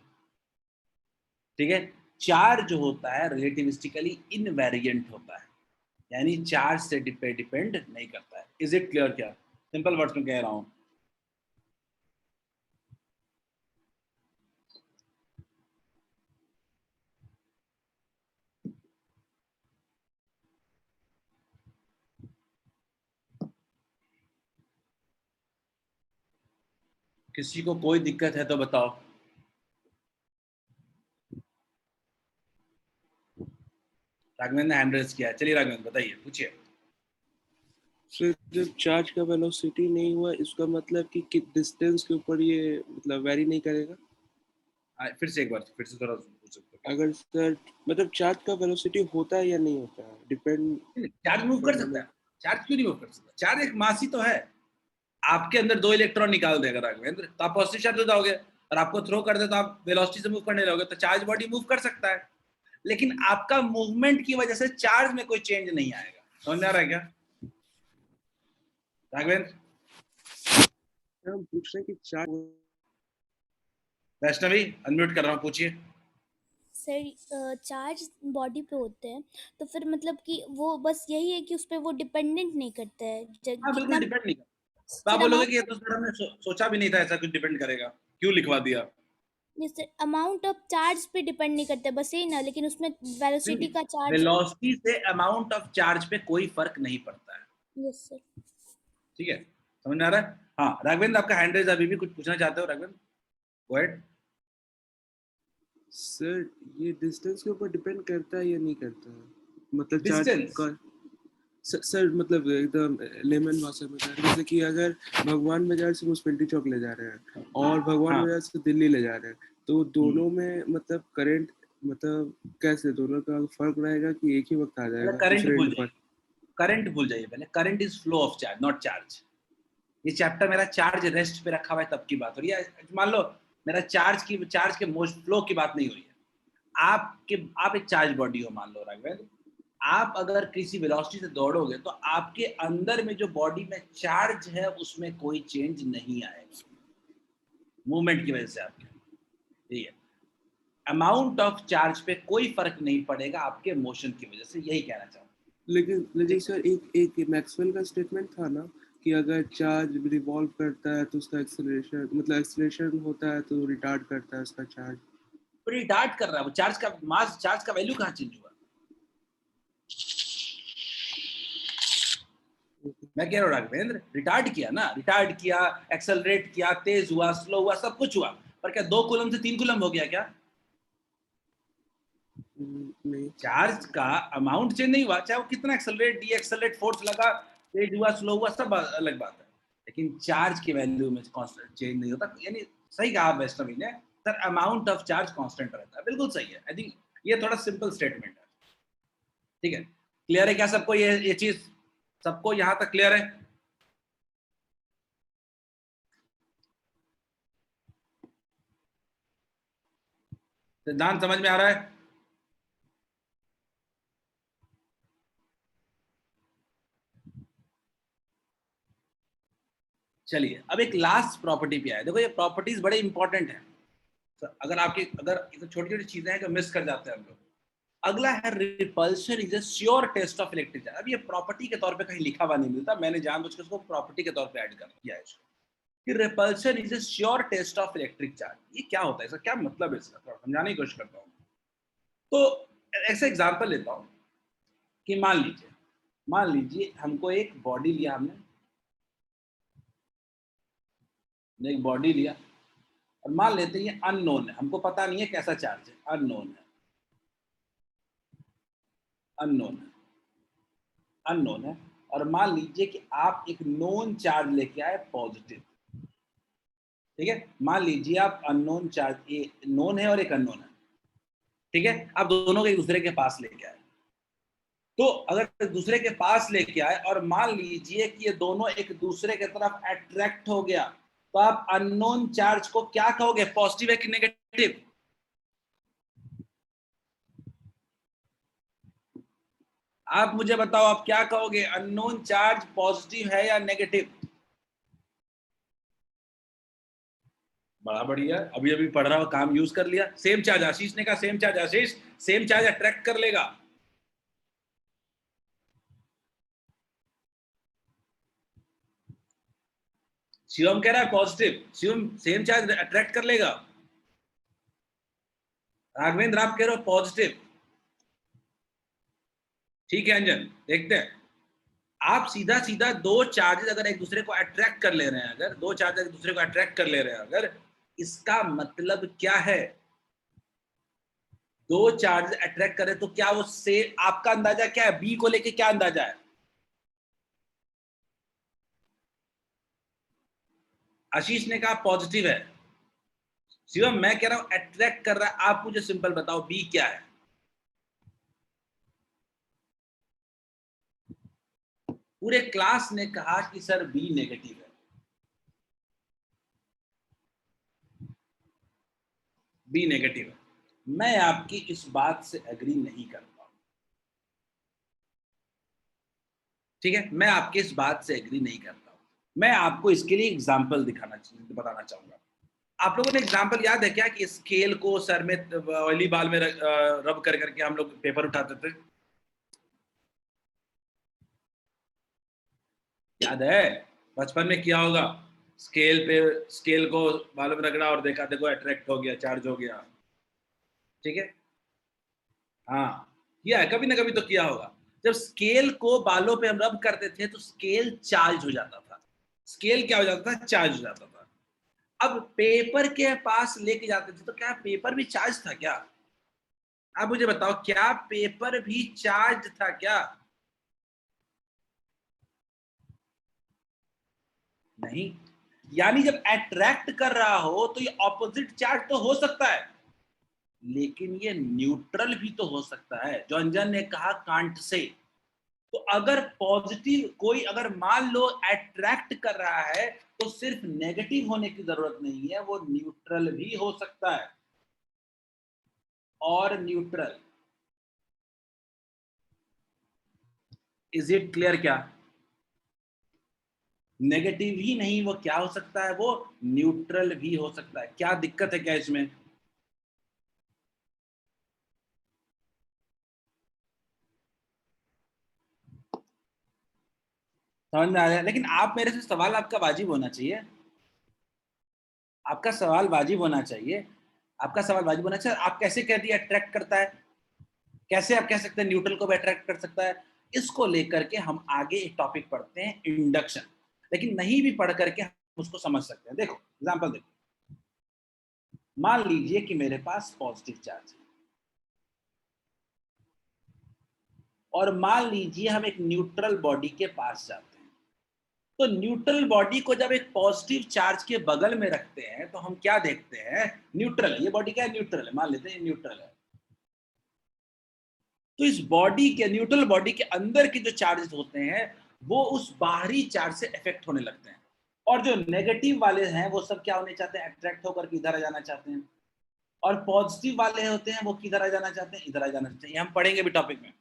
S1: ठीक है, चार्ज जो होता है रिलेटिविस्टिकली इनवेरिएंट होता है, यानी चार्ज से डिपेंड नहीं करता है। Is it clear? क्या सिंपल वर्ड्स में कह रहा हूं? किसी को कोई दिक्कत है तो बताओ। राघवेंद्र ने हैंड रेज किया है, चलिए राघवेंद्र बताइए, पूछिए।
S3: सर जब चार्ज का वेलोसिटी नहीं हुआ इसका मतलब कि डिस्टेंस के ऊपर ये मतलब वेरी नहीं करेगा?
S1: फिर से एक बार, फिर से थोड़ा पूछ सकते हो?
S3: अगर सर मतलब चार्ज का वेलोसिटी होता है या नहीं होता है, डिपेंड।
S1: चार्ज मूव कर सकता है, चार्ज क्यों नहीं मूव कर सकता? चार्ज एक मास ही तो है। आपके अंदर 2 इलेक्ट्रॉन निकाल देगा राघवेंद्र तो आप पॉजिटिव चार्ज हो जाओगे, और आपको थ्रो कर दे तो आप वेलोसिटी से मूव करने लगोगे, तो चार्ज बॉडी मूव कर सकता है, लेकिन आपका मूवमेंट की वजह से चार्ज में कोई चेंज नहीं आएगा। समझ में आ रहा है क्या राघवेंद्र?
S3: हम पूछ रहे हैं कि चार्ज।
S1: वैष्णवी अनम्यूट कर रहा हूँ, पूछिए।
S4: सर चार्ज बॉडी पे होते हैं तो फिर मतलब कि वो बस यही है कि उस पर वो डिपेंडेंट नहीं करता है।
S1: हाँ बिल्कुल डिपेंड नहीं करता। तो आप बोलोगे कि ये तो सर हमने सोचा भी नहीं था ऐसा कुछ डिपेंड करेगा, क्यों लिखवा दिया?
S4: अमाउंट ऑफ चार्ज पे डिपेंड नहीं करता, बस यही ना, लेकिन उसमें वेलोसिटी का चार्ज।
S1: वेलोसिटी से अमाउंट ऑफ चार्ज पे कोई फर्क नहीं पड़ता है।
S4: Yes sir.
S1: ठीक है, समझ में आ रहा है? हाँ राघवेंद्र, आपका हैंड रेज, अभी भी कुछ पूछना चाहते हो राघवेंद्र? Go ahead.
S3: सर ये डिस्टेंस के ऊपर डिपेंड करता है या नहीं करता है, मतलब चार्ज
S1: Distance?
S3: का? सर मतलब एकदम लेमन भाषा में जैसे कि अगर भगवान बाजार से मुस्पेंटी चौक ले जा रहे हैं और भगवान बाजार से दिल्ली ले जा रहे हैं, तो दोनों में मतलब करंट मतलब कैसे दोनों का फर्क रहेगा कि एक ही वक्त आ जाएगा?
S1: करंट भूल जाइए पहले। Current is flow of charge, not charge. ये चैप्टर मेरा चार्ज रेस्ट पे रखा हुआ है तब की बात हो रही है। मान लो मेरा चार्ज के फ्लो की बात नहीं हो रही है। आप एक चार्ज बॉडी हो मान लो राघवेंद्र, आप अगर किसी वेलोसिटी से दौड़ोगे तो आपके अंदर में जो बॉडी में चार्ज है उसमें कोई चेंज नहीं आएगा मूवमेंट की वजह से आपके, ठीक है। अमाउंट ऑफ चार्ज पे कोई फर्क नहीं पड़ेगा आपके मोशन की वजह से, यही कहना चाहूँ।
S3: लेकिन सर एक मैक्सवेल का स्टेटमेंट था ना कि अगर चार्ज रिवॉल्व करता है तो उसका एक्सेलरेशन, मतलब एक्सेलरेशन होता है तो रिटार्ड करता है उसका चार्ज।
S1: रिटार्ड कर रहा है वो, चार्ज का मास, चार्ज का वैल्यू कहाँ चेंज हुआ? मैं कह रहा हूँ राघवेंद्र, रिटार्ड किया ना, रिटार्ड किया, एक्सेलरेट किया, तेज हुआ, स्लो हुआ, सब कुछ हुआ, पर क्या 2 कूलम से 3 कूलम हो गया क्या?
S3: नहीं,
S1: चार्ज का अमाउंट चेंज नहीं हुआ, चाहे वो कितना एक्सेलरेट, डी एक्सेलरेट, फोर्स लगा, तेज हुआ, स्लो हुआ, सब अलग बात है, लेकिन चार्ज की वैल्यू में कांस्टेंट चेंज नहीं होता। यानी सही कहा वैष्णवी ने, sir amount of charge constant रहता है, बिल्कुल सही है। आई थिंक ये थोड़ा सिंपल स्टेटमेंट है, ठीक है। क्लियर है क्या सबको? ये चीज सबको यहां तक क्लियर है? सिद्धांत समझ में आ रहा है? चलिए अब एक लास्ट प्रॉपर्टी पे आए। देखो ये प्रॉपर्टीज बड़े इंपॉर्टेंट है, अगर आपकी, अगर छोटी छोटी चीजें हैं कि मिस कर जाते हैं हम लोग। अगला है repulsion is a sure test of electric charge. अब ये प्रॉपर्टी के तौर पे कहीं लिखा हुआ नहीं मिलता, मैंने जानबूझ के उसको प्रॉपर्टी के तौर पे ऐड कर दिया है इसको, कि repulsion is a sure test of electric charge. ये क्या होता है, इसका क्या मतलब है, इसका थोड़ा समझाने की कोशिश करता हूँ। तो ऐसे एग्जांपल लेता हूँ कि मान लीजिए हमको एक बॉडी लिया, हमने एक बॉडी लिया, और मान लेते हैं ये अननोन है, हमको पता नहीं है कैसा चार्ज है, अननोन है, अननोन है, अननोन है। और मान लीजिए कि आप एक नोन चार्ज लेके आए पॉजिटिव, ठीक है। मान लीजिए आप अननोन चार्ज, ये नोन है और एक अननोन है, ठीक है। आप दोनों को एक दूसरे के पास लेके आए, तो अगर एक दूसरे के पास लेके आए और मान लीजिए कि ये दोनों एक दूसरे के तरफ अट्रैक्ट हो गया, तो आप अननोन चार्ज को क्या कहोगे, पॉजिटिव है कि नेगेटिव? आप मुझे बताओ, आप क्या कहोगे, अननोन चार्ज पॉजिटिव है या नेगेटिव? बड़ा बढ़िया, अभी अभी पढ़ रहा हो, काम यूज कर लिया। सेम चार्ज, आशीष ने कहा सेम चार्ज, आशीष सेम चार्ज अट्रैक्ट कर लेगा। शिवम कह रहा है positive, Shivam same charge attract कर लेगा। राघवेंद्र आप कह रहे हो पॉजिटिव, ठीक है। अंजन देखते हैं, आप सीधा सीधा दो चार्जेस अगर एक दूसरे को अट्रैक्ट कर ले रहे हैं, अगर दो चार्जेस एक दूसरे को अट्रैक्ट कर ले रहे हैं, अगर इसका मतलब क्या है, दो चार्जेस अट्रैक्ट करे तो क्या वो से, आपका अंदाजा क्या है, बी को लेके क्या अंदाजा है? आशीष ने कहा पॉजिटिव है, शिवम मैं कह रहा हूं अट्रैक्ट कर रहा है। आप मुझे सिंपल बताओ बी क्या है? पूरे क्लास ने कहा कि सर बी नेगेटिव है, बी नेगेटिव है। मैं आपकी इस बात से एग्री नहीं करता हूं, ठीक है, मैं आपकी इस बात से एग्री नहीं करता हूं। मैं आपको इसके लिए एग्जांपल बताना चाहूंगा। आप लोगों ने एग्जांपल याद है क्या, कि स्केल को सर में ऑयली बाल में रब कर करके हम लोग पेपर उठाते थे, याद है? बचपन में किया होगा, स्केल पे, स्केल को बालों में रगड़ा और देखा, देखो अट्रैक्ट हो गया, चार्ज हो गया, ठीक है। हाँ किया है, कभी ना कभी तो किया होगा। जब स्केल को बालों पे हम रब करते थे तो स्केल चार्ज हो जाता था, स्केल क्या हो जाता था, चार्ज हो जाता था। अब पेपर के पास लेके जाते थे तो क्या पेपर भी चार्ज था क्या? आप मुझे बताओ, क्या पेपर भी चार्ज था क्या? नहीं। यानी जब अट्रैक्ट कर रहा हो तो ये ऑपोजिट चार्ज तो हो सकता है, लेकिन ये न्यूट्रल भी तो हो सकता है, जो अंजन ने कहा कांट से। तो अगर पॉजिटिव कोई अगर मान लो अट्रैक्ट कर रहा है, तो सिर्फ नेगेटिव होने की जरूरत नहीं है, वो न्यूट्रल भी हो सकता है। और न्यूट्रल, इज इट क्लियर? क्या नेगेटिव ही नहीं, वो क्या हो सकता है, वो न्यूट्रल भी हो सकता है। क्या दिक्कत है क्या इसमें? समझ में आ रहा है? लेकिन आप मेरे से सवाल आपका वाजिब होना चाहिए, आपका सवाल वाजिब होना चाहिए, आपका सवाल वाजिब होना चाहिए। आप कैसे कह दिए अट्रैक्ट करता है, कैसे आप कह सकते हैं न्यूट्रल को भी अट्रैक्ट कर सकता है? इसको लेकर के हम आगे एक टॉपिक पढ़ते हैं इंडक्शन, लेकिन नहीं भी पढ़ करके हम उसको समझ सकते हैं। देखो एग्जांपल देखो, मान लीजिए कि मेरे पास पॉजिटिव चार्ज है और मान लीजिए हम एक न्यूट्रल बॉडी के पास जाते हैं, तो न्यूट्रल बॉडी को जब एक पॉजिटिव चार्ज के बगल में रखते हैं तो हम क्या देखते हैं, न्यूट्रल है ये बॉडी, क्या है, न्यूट्रल है, मान लेते हैं न्यूट्रल है। तो इस बॉडी के, न्यूट्रल बॉडी के अंदर के जो चार्जेस होते हैं वो उस बाहरी चार्ज से इफेक्ट होने लगते हैं, और जो नेगेटिव वाले हैं वो सब क्या होने चाहते हैं, अट्रैक्ट होकर के इधर आ जाना चाहते हैं, और पॉजिटिव वाले होते हैं वो किधर आ जाना चाहते हैं, इधर आ जाना चाहते हैं। हम पढ़ेंगे भी टॉपिक में।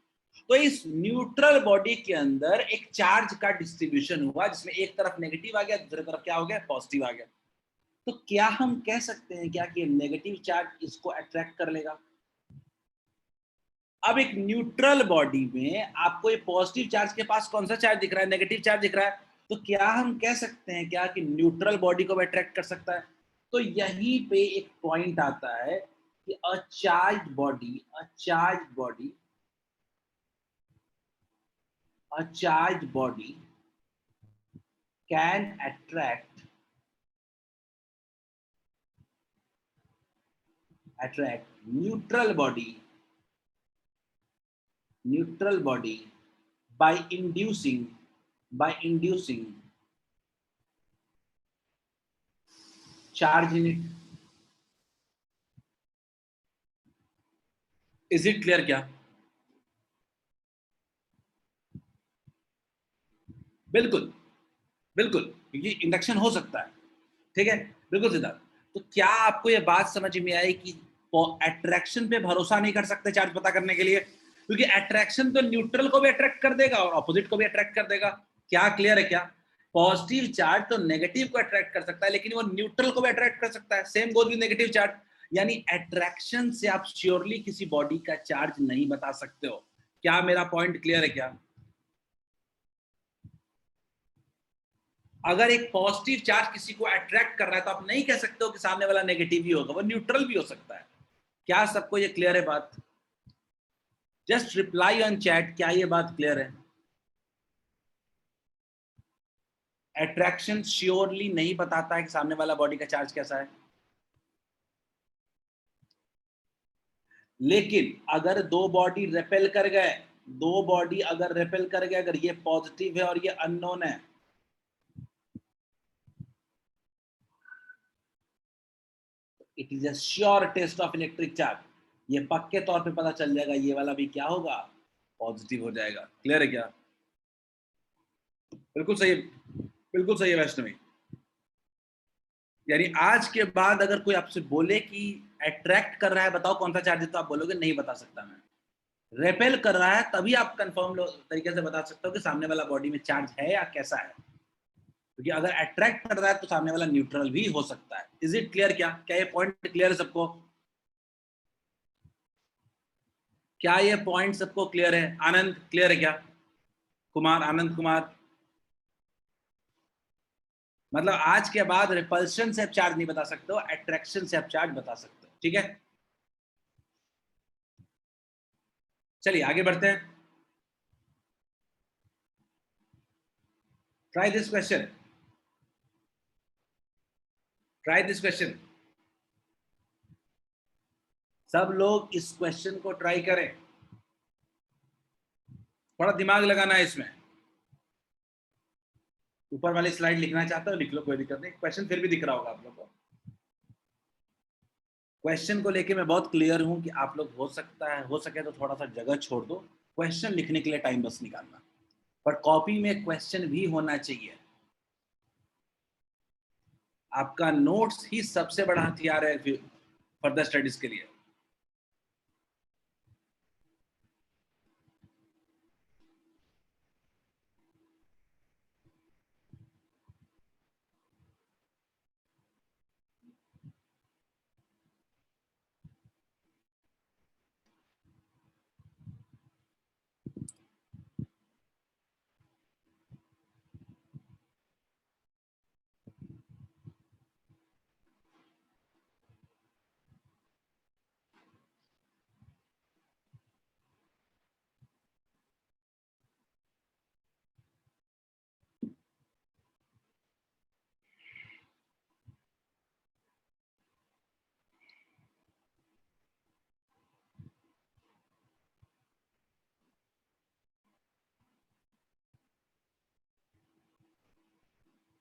S1: तो इस न्यूट्रल बॉडी के अंदर एक चार्ज का डिस्ट्रीब्यूशन हुआ, जिसमें एक तरफ नेगेटिव आ गया, दूसरी तरफ क्या हो गया, पॉजिटिव आ गया। तो क्या हम कह सकते हैं क्या कि नेगेटिव चार्ज इसको अट्रैक्ट कर लेगा? अब एक न्यूट्रल बॉडी में आपको ये पॉजिटिव चार्ज के पास कौन सा चार्ज दिख रहा है, नेगेटिव चार्ज दिख रहा है, तो क्या हम कह सकते हैं क्या कि न्यूट्रल बॉडी को भी अट्रैक्ट कर सकता है? तो यहीं पे एक पॉइंट आता है कि a charge body, a charged body can attract neutral body by inducing charge in it. Is it clear क्या? बिल्कुल बिल्कुल, क्योंकि इंडक्शन हो सकता है, ठीक है, बिल्कुल सिद्धार्थ। तो क्या आपको ये बात समझ में आई कि अट्रैक्शन पे भरोसा नहीं कर सकते चार्ज पता करने के लिए, क्योंकि अट्रैक्शन तो न्यूट्रल को भी अट्रैक्ट कर देगा और ऑपोजिट को भी अट्रैक्ट कर देगा। क्या क्लियर है क्या? पॉजिटिव चार्ज तो नेगेटिव को अट्रैक्ट कर सकता है, लेकिन वो न्यूट्रल को भी अट्रैक्ट कर सकता है। Same goes with negative charge. यानी अट्रैक्शन से आप श्योरली किसी बॉडी का चार्ज नहीं बता सकते हो। क्या मेरा पॉइंट क्लियर है क्या? अगर एक पॉजिटिव चार्ज किसी को अट्रैक्ट कर रहा है तो आप नहीं कह सकते हो कि सामने वाला नेगेटिव ही होगा, वो न्यूट्रल भी हो सकता है। क्या सबको ये क्लियर है बात? जस्ट रिप्लाई ऑन चैट, क्या ये बात क्लियर है? अट्रैक्शन श्योरली नहीं बताता है कि सामने वाला बॉडी का चार्ज कैसा है, लेकिन अगर दो बॉडी रेपेल कर गए, अगर ये पॉजिटिव है और ये अननोन है, it is a sure test of electric charge. ये पक्के तौर पे पता चल जाएगा ये वाला भी क्या होगा, पॉजिटिव हो जाएगा। क्लियर है क्या? बिल्कुल सही, बिल्कुल सही है वैष्णवी। यानी आज के बाद अगर कोई आपसे बोले कि अट्रैक्ट कर रहा है बताओ कौन सा चार्ज है, तो आप बोलोगे नहीं बता सकता मैं। रेपेल कर रहा है तभी आप कंफर्म तरीके से बता सकते हो कि सामने वाला बॉडी में चार्ज है या कैसा है, क्योंकि अगर अट्रैक्ट कर रहा है तो सामने वाला न्यूट्रल भी हो सकता है। इज इट क्लियर क्या? क्या ये पॉइंट क्लियर है सबको? क्या ये पॉइंट सबको क्लियर है? आनंद क्लियर है क्या? कुमार, आनंद कुमार, मतलब आज के बाद रिपल्शन से आप चार्ज नहीं बता सकते हो, अट्रैक्शन से आप चार्ज बता सकते हो। ठीक है, चलिए आगे बढ़ते हैं। Try this question, try this question. सब लोग इस क्वेश्चन को ट्राई करें, थोड़ा दिमाग लगाना है इसमें। ऊपर वाली स्लाइड लिखना चाहते हो लिख लो, कोई दिक्कत नहीं, क्वेश्चन फिर भी दिख रहा होगा आप लोगों को। क्वेश्चन को लेके मैं बहुत क्लियर हूं कि आप लोग हो सके तो थोड़ा सा जगह छोड़ दो, क्वेश्चन लिखने के लिए टाइम बस निकालना, पर कॉपी में क्वेश्चन भी होना चाहिए। आपका नोट्स ही सबसे बड़ा हथियार है फर्दर स्टडीज के लिए।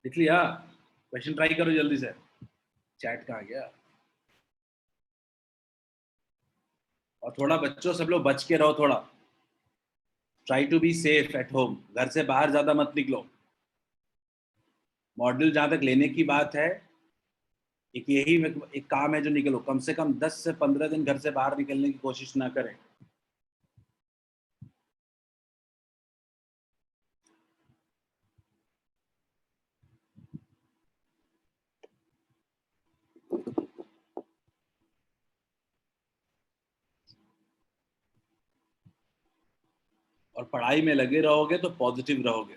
S1: लिख लिया? क्वेश्चन ट्राई करो जल्दी से। चैट कहाँ गया? और थोड़ा बच्चों सब लोग बच के रहो, थोड़ा try to be safe at home, घर से बाहर ज्यादा मत निकलो। मॉड्यूल जहां तक लेने की बात है, एक यही एक काम है जो निकलो, कम से कम 10 से 15 दिन घर से बाहर निकलने की कोशिश ना करें। और पढ़ाई में लगे रहोगे तो पॉजिटिव रहोगे।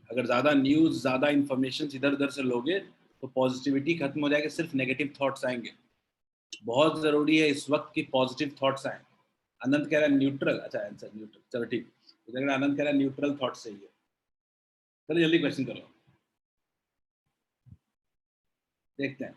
S1: अगर ज्यादा न्यूज, ज्यादा इंफॉर्मेशन इधर उधर से लोगे तो पॉजिटिविटी खत्म हो जाएगी, सिर्फ नेगेटिव थॉट्स आएंगे। बहुत जरूरी है इस वक्त की पॉजिटिव थॉट्स आए। आनंद कह रहा है न्यूट्रल, अच्छा आंसर न्यूट्रल, चलो ठीक। आनंद कह रहा है न्यूट्रल थॉट सही है। चलो जल्दी क्वेश्चन करो, देखते हैं।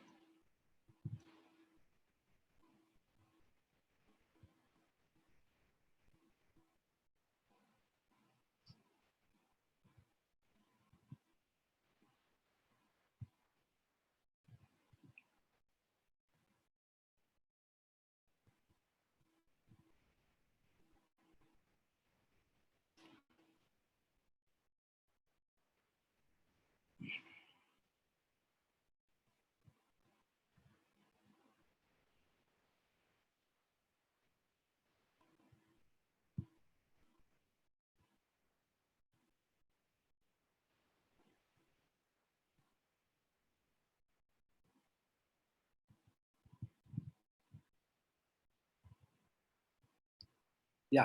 S1: या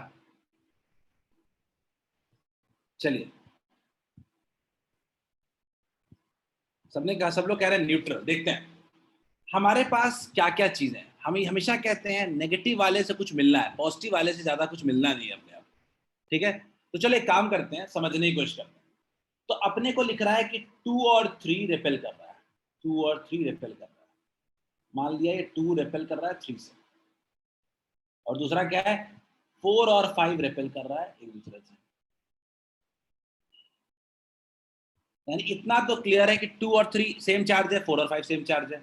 S1: चलिए, सबने कहा, सब लोग कह रहे हैं न्यूट्रल। देखते हैं हमारे पास क्या क्या चीजें हैं। हम हमेशा कहते हैं नेगेटिव वाले से कुछ मिलना है, पॉजिटिव वाले से ज्यादा कुछ मिलना नहीं है अपने आप। ठीक है, तो चलो एक काम करते हैं, समझने की कोशिश करते हैं। तो अपने को लिख रहा है कि 2 और 3 रिपेल कर रहा है, 2 और 3 रिपेल कर रहा है। मान लिया ये 2 रिपेल कर रहा है 3 से, और दूसरा क्या है, 4 और 5 रिपेल कर रहा है एक दूसरे से। यानी इतना तो क्लियर है कि 2 और 3 सेम चार्ज है, 4 और 5 सेम चार्ज है।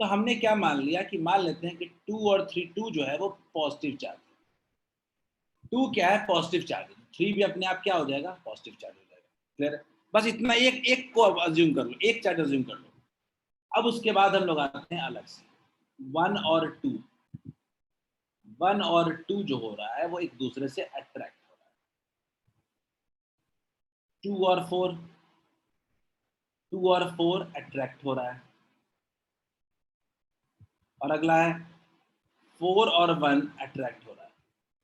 S1: तो हमने क्या मान लिया कि मान लेते हैं कि 2 और 3, 2 जो है वो पॉजिटिव चार्ज है। 2 क्या है, पॉजिटिव चार्ज है। 3 भी अपने आप क्या हो जाएगा, पॉजिटिव चार्ज हो जाएगा। क्लियर है? बस इतना, एक एक को अज्यूम कर लो, एक चार्ज अज्यूम कर लो। अब उसके बाद हम लोग आते हैं अलग से, 1 और 2। 1 और 2 जो हो रहा है वो एक दूसरे से अट्रैक्ट हो रहा है। 2 और 4, 2 और 4 अट्रैक्ट हो रहा है। और अगला है 4 और 1 अट्रैक्ट हो रहा है।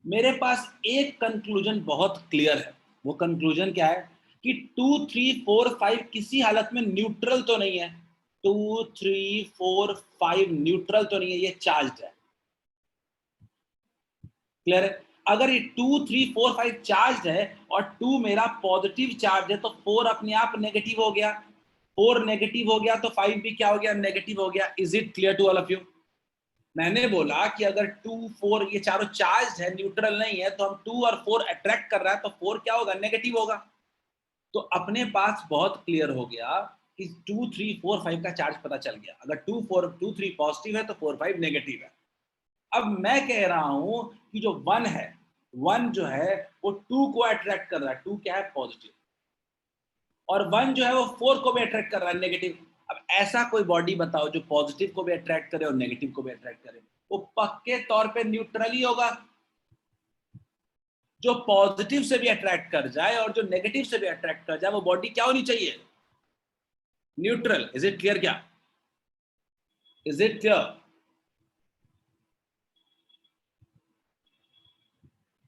S1: मेरे पास एक कंक्लूजन बहुत क्लियर है। वो कंक्लूजन क्या है कि 2, 3, 4, 5 किसी हालत में न्यूट्रल तो नहीं है। 2, 3, 4, 5 न्यूट्रल तो नहीं है, ये चार्ज है। क्लियर है? अगर ये 2, 3, 4, 5 चार्ज है और 2 मेरा पॉजिटिव चार्ज है, तो 4 अपने आप नेगेटिव हो गया। 4 नेगेटिव हो गया तो 5 भी क्या हो गया, नेगेटिव हो गया। Is it clear to all of you? मैंने बोला कि अगर 2, 4 ये चारों चार्ज है, न्यूट्रल नहीं है, तो हम 2 और 4 अट्रैक्ट कर रहा है, तो 4 क्या होगा, नेगेटिव होगा। तो अपने पास बहुत क्लियर हो गया कि 2, 3, 4, 5 का चार्ज पता चल गया। अगर 2, 4, 2, 3 पॉजिटिव है तो 4, 5 नेगेटिव है। अब मैं कह रहा हूं कि जो 1 है, 1 जो है वो 2 को अट्रैक्ट कर रहा है। 2 क्या है, पॉजिटिव। और 1 जो है वो 4 को भी अट्रैक्ट कर रहा है, नेगेटिव। अब ऐसा कोई बॉडी बताओ जो पॉजिटिव को भी अट्रैक्ट करे और नेगेटिव को भी अट्रैक्ट करे, वो पक्के तौर पे न्यूट्रल ही होगा। जो पॉजिटिव से भी अट्रैक्ट कर जाए और जो नेगेटिव से भी अट्रैक्ट कर जाए, वो बॉडी क्या होनी चाहिए, न्यूट्रल। Is it clear? क्या इज इट क्लियर?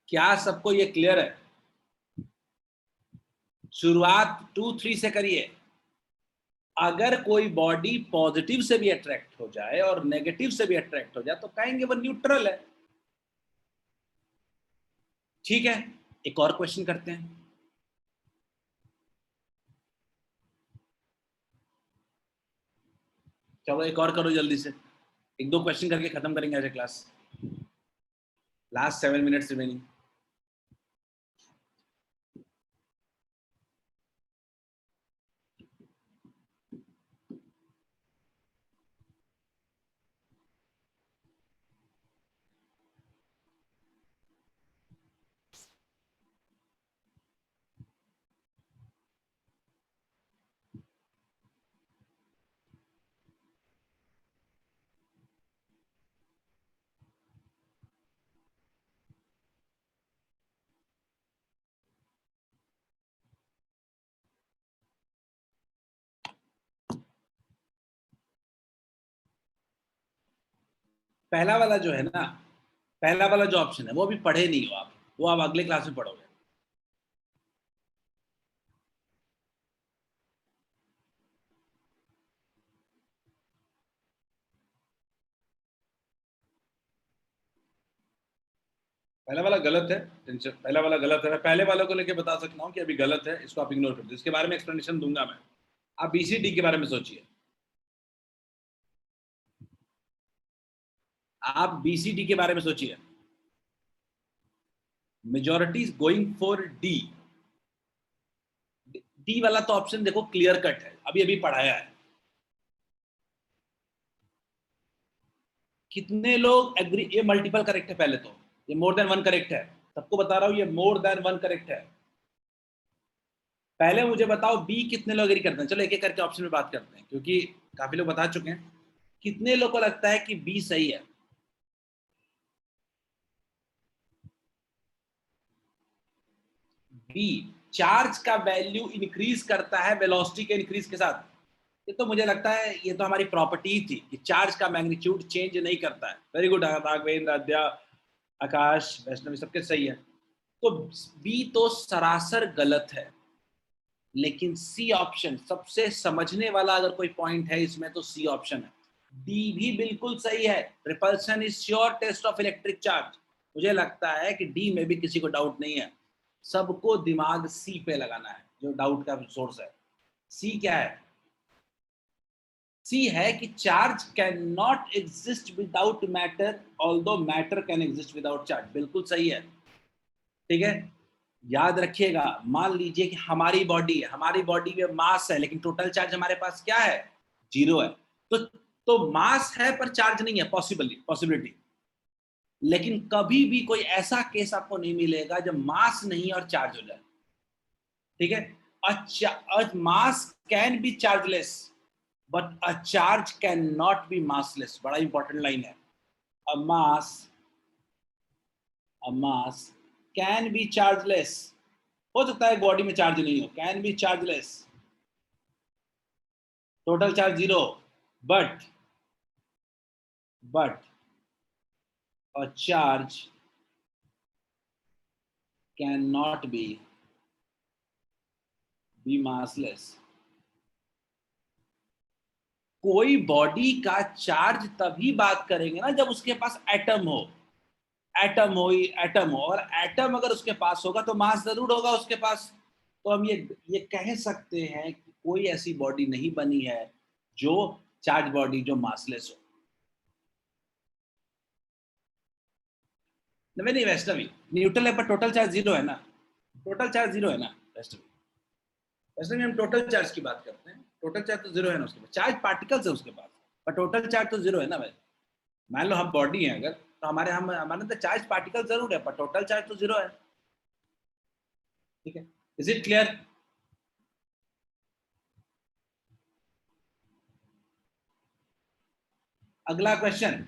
S1: क्या सबको ये क्लियर है? शुरुआत 2, 3 से करिए। अगर कोई बॉडी पॉजिटिव से भी अट्रैक्ट हो जाए और नेगेटिव से भी अट्रैक्ट हो जाए तो कहेंगे वो न्यूट्रल है। ठीक है, एक और क्वेश्चन करते हैं। चलो एक और करो जल्दी से, एक दो क्वेश्चन करके खत्म करेंगे आज क्लास। Last 7 minutes remaining. पहला वाला जो है ना, पहला वाला जो ऑप्शन है वो अभी पढ़े नहीं हो आप, वो आप अगले क्लास में पढ़ोगे। पहला वाला गलत है, पहला वाला गलत है। मैं पहले वाले को लेके बता सकता हूँ कि अभी गलत है, इसको आप इग्नोर कर दो, इसके बारे में एक्सप्लेनेशन दूंगा मैं। आप बीसीडी के बारे में सोचिए, आप बीसीडी के बारे में सोचिए। Majority going for D. D वाला तो ऑप्शन देखो क्लियर कट है, अभी अभी पढ़ाया है। कितने लोग एग्री? ये मल्टीपल करेक्ट है, पहले तो ये मोर देन वन करेक्ट है, सबको बता रहा हूं ये मोर देन वन करेक्ट है। पहले मुझे बताओ बी कितने लोग एग्री करते हैं। चलो एक एक करके ऑप्शन में बात करते हैं, क्योंकि काफी लोग बता चुके हैं। कितने लोग को लगता है कि बी सही है? बी, चार्ज का वैल्यू इंक्रीज करता है वेलोसिटी के इंक्रीज के साथ। ये तो मुझे लगता है ये तो हमारी प्रॉपर्टी थी कि चार्ज का मैग्नीट्यूड चेंज नहीं करता है। वेरी गुड राघवेंद्र, अद्या, आकाश, वैष्णवी, सबके सही है। तो बी तो सरासर गलत है, लेकिन सी ऑप्शन सबसे समझने वाला अगर कोई पॉइंट है इसमें तो सी ऑप्शन है। डी भी बिल्कुल सही है। Repulsion is sure test of electric charge. मुझे लगता है कि डी में भी किसी को डाउट नहीं है, सबको दिमाग सी पे लगाना है जो डाउट का सोर्स है। सी क्या है? सी है कि charge can not exist without matter, although matter can exist without charge. बिल्कुल सही है, ठीक है। याद रखिएगा, मान लीजिए कि हमारी बॉडी है, हमारी बॉडी में मास है, लेकिन टोटल चार्ज हमारे पास क्या है? 0 है। तो मास है पर चार्ज नहीं है, पॉसिबिलिटी। लेकिन कभी भी कोई ऐसा केस आपको नहीं मिलेगा जब मास नहीं और चार्ज हो जाए, ठीक है। मास can be chargeless but a charge can not be massless. बड़ा इंपॉर्टेंट लाइन है। अ मास कैन बी चार्जलेस। हो सकता है बॉडी में चार्ज नहीं हो, can be chargeless, total charge 0, but a charge cannot be massless। कोई बॉडी का चार्ज तभी बात करेंगे ना जब उसके पास एटम हो, और एटम अगर उसके पास होगा तो मास जरूर होगा उसके पास। तो हम ये कह सकते हैं कि कोई ऐसी बॉडी नहीं बनी है जो चार्ज बॉडी जो मासलेस हो। नहीं वैष्णवी, न्यूट्रल है पर टोटल चार्ज 0 है ना, टोटल चार्ज 0 है ना वैष्णवी। वैसे में हम टोटल चार्ज की बात करते हैं, टोटल चार्ज तो 0 है ना उसके पास, चार्ज पार्टिकल्स है उसके पास, पर टोटल चार्ज तो 0 है ना भाई। मान लो हम बॉडी है अगर, तो हमारे तो चार्ज पार्टिकल जरूर है पर टोटल चार्ज तो 0 है, ठीक है। Is it clear? अगला question,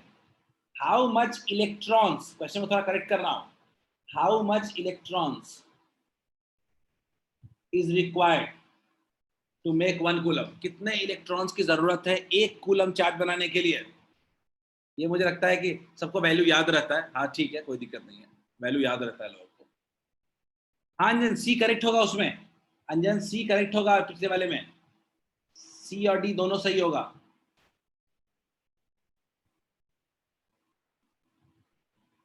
S1: how much electrons, question को थोड़ा करेक्ट कर रहा हूं, how much electrons is required to make 1 coulomb. कितने इलेक्ट्रॉन्स की जरूरत है 1 कूलम चार्ज बनाने के लिए? ये मुझे लगता है कि सबको वैल्यू याद रहता है। हाँ ठीक है, कोई दिक्कत नहीं है, वैल्यू याद रहता है लोगों को। हाँ अंजन, सी करेक्ट होगा उसमें, अंजन सी करेक्ट होगा पिछले वाले में, सी और डी दोनों सही होगा।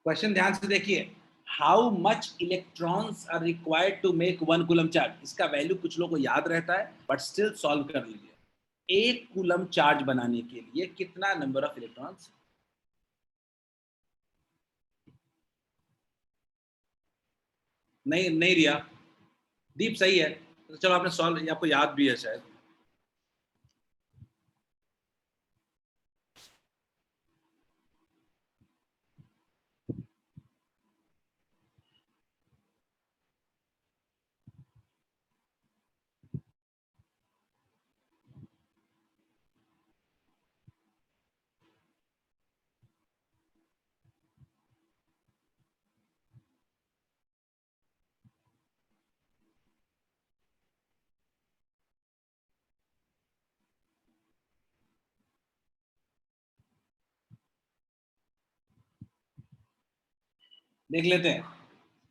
S1: क्वेश्चन ध्यान से देखिए, how much electrons are required to make 1 coulomb charge. इसका वैल्यू कुछ लोगों को याद रहता है बट स्टिल सॉल्व कर लीजिए। 1 कूलम चार्ज बनाने के लिए कितना नंबर ऑफ इलेक्ट्रॉन्स? नहीं रिया, दीप सही है, तो चलो आपने सॉल्व, आपको याद भी है शायद। देख लेते हैं।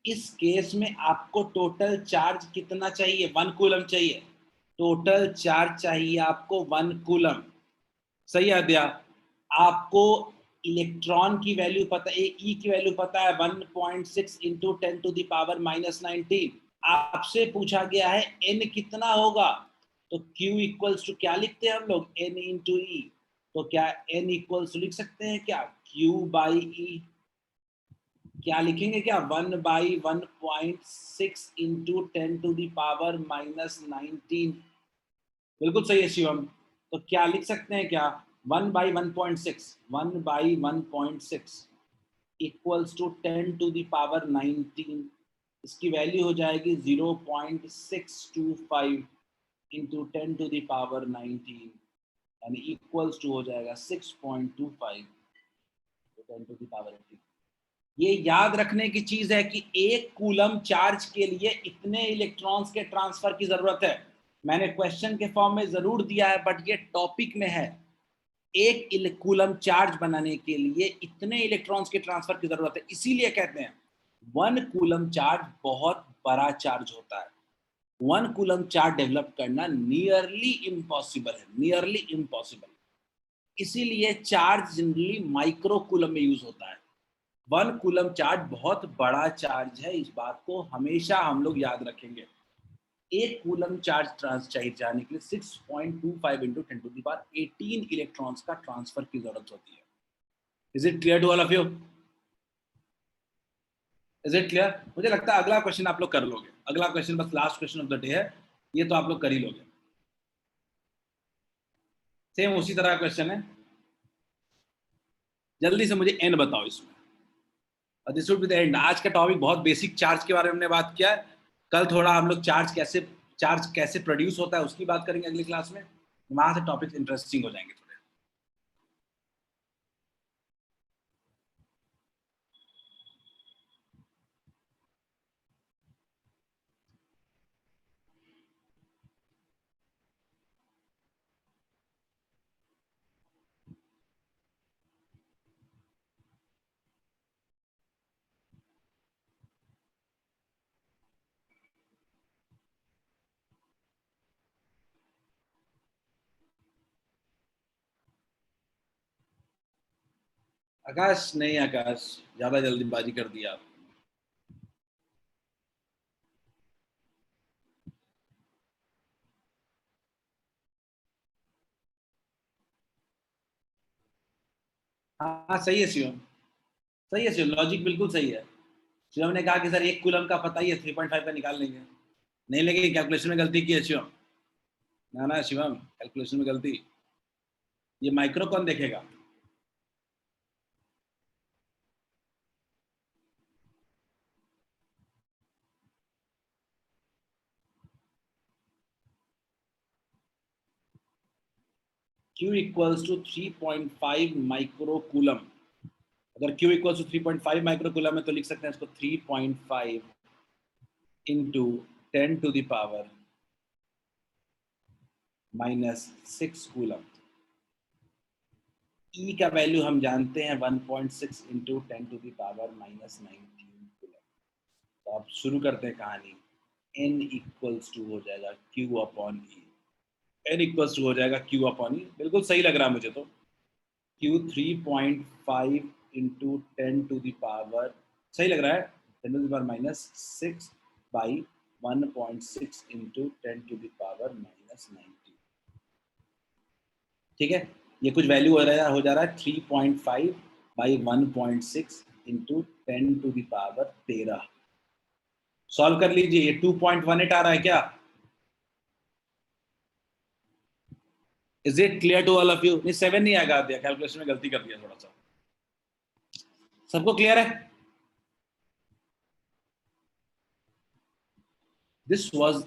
S1: इस केस में आपको टोटल चार्ज कितना चाहिए? 1 कूलम चाहिए। टोटल चार्ज चाहिए आपको 1 कूलम। सही है दिया। आपको इलेक्ट्रॉन की वैल्यू पता है, ई की वैल्यू पता है 1.6 इंटू 10 टू द पावर -19। आपसे पूछा गया है n कितना होगा, तो Q इक्वल्स टू क्या लिखते हैं हम लोग? n इंटू ई। तो क्या n इक्वल्स टू लिख सकते हैं क्या? Q by E. क्या लिखेंगे क्या? 1/1.6 इंटू 10 टू द पावर -19। बिल्कुल सही है शिवम। तो क्या लिख सकते हैं क्या? 1/1.6 equals to 10 to the power 19। इसकी वैल्यू हो जाएगी 0.625 इंटू 10 टू द पावर 19, यानी इक्वल्स टू हो जाएगा 6.25 10 टू द पावर 18। ये याद रखने की चीज है कि 1 कूलम चार्ज के लिए इतने इलेक्ट्रॉन्स के ट्रांसफर की जरूरत है। मैंने क्वेश्चन के फॉर्म में जरूर दिया है, बट ये टॉपिक में है। 1 कूलम चार्ज बनाने के लिए इतने इलेक्ट्रॉन्स के ट्रांसफर की जरूरत है। इसीलिए कहते हैं 1 कूलम चार्ज बहुत बड़ा चार्ज होता है। 1 कूलम चार्ज डेवलप करना नियरली इम्पॉसिबल है, नियरली इम्पॉसिबल। इसीलिए चार्ज जनरली माइक्रो कूलम में यूज होता है। 1 कूलम चार्ज बहुत बड़ा चार्ज है, इस बात को हमेशा हम लोग याद रखेंगे। 1 कूलम चार्ज चाहिए जाने के लिए 6.25 into 10 to the power 18 electrons का ट्रांसफर की जरूरत होती है। Is it clear to all of you? Is it clear? मुझे लगता है अगला क्वेश्चन आप लोग कर लोगे। अगला क्वेश्चन बस last question of the day है, ये तो आप लोग कर ही लोगे। सेम उसी तरह का क्वेश्चन है। जल्दी से मुझे एन बताओ इसमें। This would be the end. आज का टॉपिक बहुत बेसिक चार्ज के बारे में हमने बात किया है। कल थोड़ा हम लोग चार्ज कैसे प्रोड्यूस होता है उसकी बात करेंगे अगली क्लास में। वहां से टॉपिक इंटरेस्टिंग हो जाएंगे थोड़े। आकाश नहीं, आकाश ज्यादा जल्दीबाजी कर दिया आप। हाँ सही है शिवम, सही है शिवम, लॉजिक बिल्कुल सही है। शिवम ने कहा कि सर 1 कूलम का पता ही है, 3.5 का निकाल लेंगे। नहीं लेकिन कैलकुलेशन में गलती की है शिवम। ना ना शिवम, कैलकुलेशन में गलती। ये माइक्रो कौन देखेगा? Q equals to 3.5 micro coulomb. अगर Q equals to 3.5 micro coulomb है तो लिख सकते हैं इसको 3.5 into 10 to the power -6 coulomb. E का वैल्यू हम जानते हैं 1.6 into 10 to the power -19 coulomb. तो आप शुरू करते हैं कहानी। N इक्वल्स टू हो जाएगा Q upon E। N equals to हो जाएगा Q अपॉन E। बिल्कुल सही लग रहा है मुझे तो। Q 3.5 into 10 to the power, सही लग रहा है, 10 to the power -6 by 1.6 into 10 to the power -19। ठीक है, ये कुछ वैल्यू हो जा रहा है 3.5 by 1.6 into 10 to the power 13। Solve कर लीजिए। ये 2.18 आ रहा है क्या? Is it clear to all of you? नहीं 7 नहीं आएगा, दिया कैलकुलेशन में गलती कर दिया थोड़ा सा। सबको क्लियर है? This was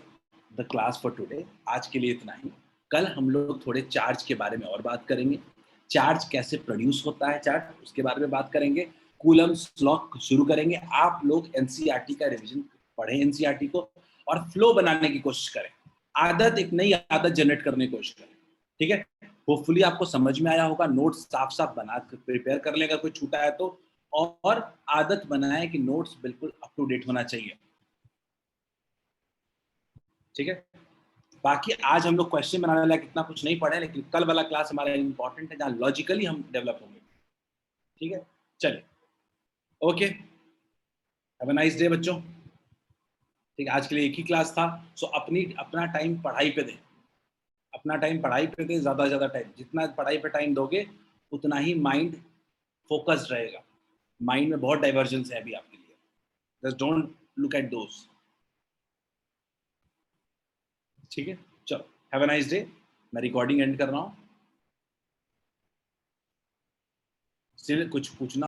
S1: the class for today. आज के लिए इतना ही। कल हम लोग थोड़े चार्ज के बारे में और बात करेंगे। चार्ज कैसे प्रोड्यूस होता है, चार्ज उसके बारे में बात करेंगे। कूलम्स लॉ शुरू करेंगे। आप लोग एनसीईआरटी का रिवीजन पढ़ें, एनसीईआरटी को, और फ्लो बनाने की कोशिश करें। आदत, एक नई आदत जनरेट करने की कोशिश करें। ठीक है, होपफुली आपको समझ में आया होगा। नोट्स साफ साफ बना प्रिपेयर कर लेगा, कोई छूटा है तो और आदत बनाएं कि नोट्स बिल्कुल अप टू डेट होना चाहिए, ठीक है। बाकी आज हम लोग क्वेश्चन बनाने लायक इतना कुछ नहीं पढ़े, लेकिन कल वाला क्लास हमारा इंपॉर्टेंट है, जहाँ लॉजिकली हम डेवलप होंगे, ठीक है। चलिए, okay, have a nice day बच्चों। ठीक है, आज के लिए एक ही क्लास था, सो अपना टाइम पढ़ाई पे दें, अपना टाइम पढ़ाई पे दें, ज़्यादा से ज़्यादा टाइम, जितना पढ़ाई पे टाइम दोगे उतना ही माइंड फोकस्ड रहेगा। माइंड में बहुत डाइवर्जेंस है अभी आपके लिए, just don't look at those, ठीक है। चलो, हैव अ नाइस डे। मैं रिकॉर्डिंग एंड कर रहा हूँ। स्टिल कुछ पूछना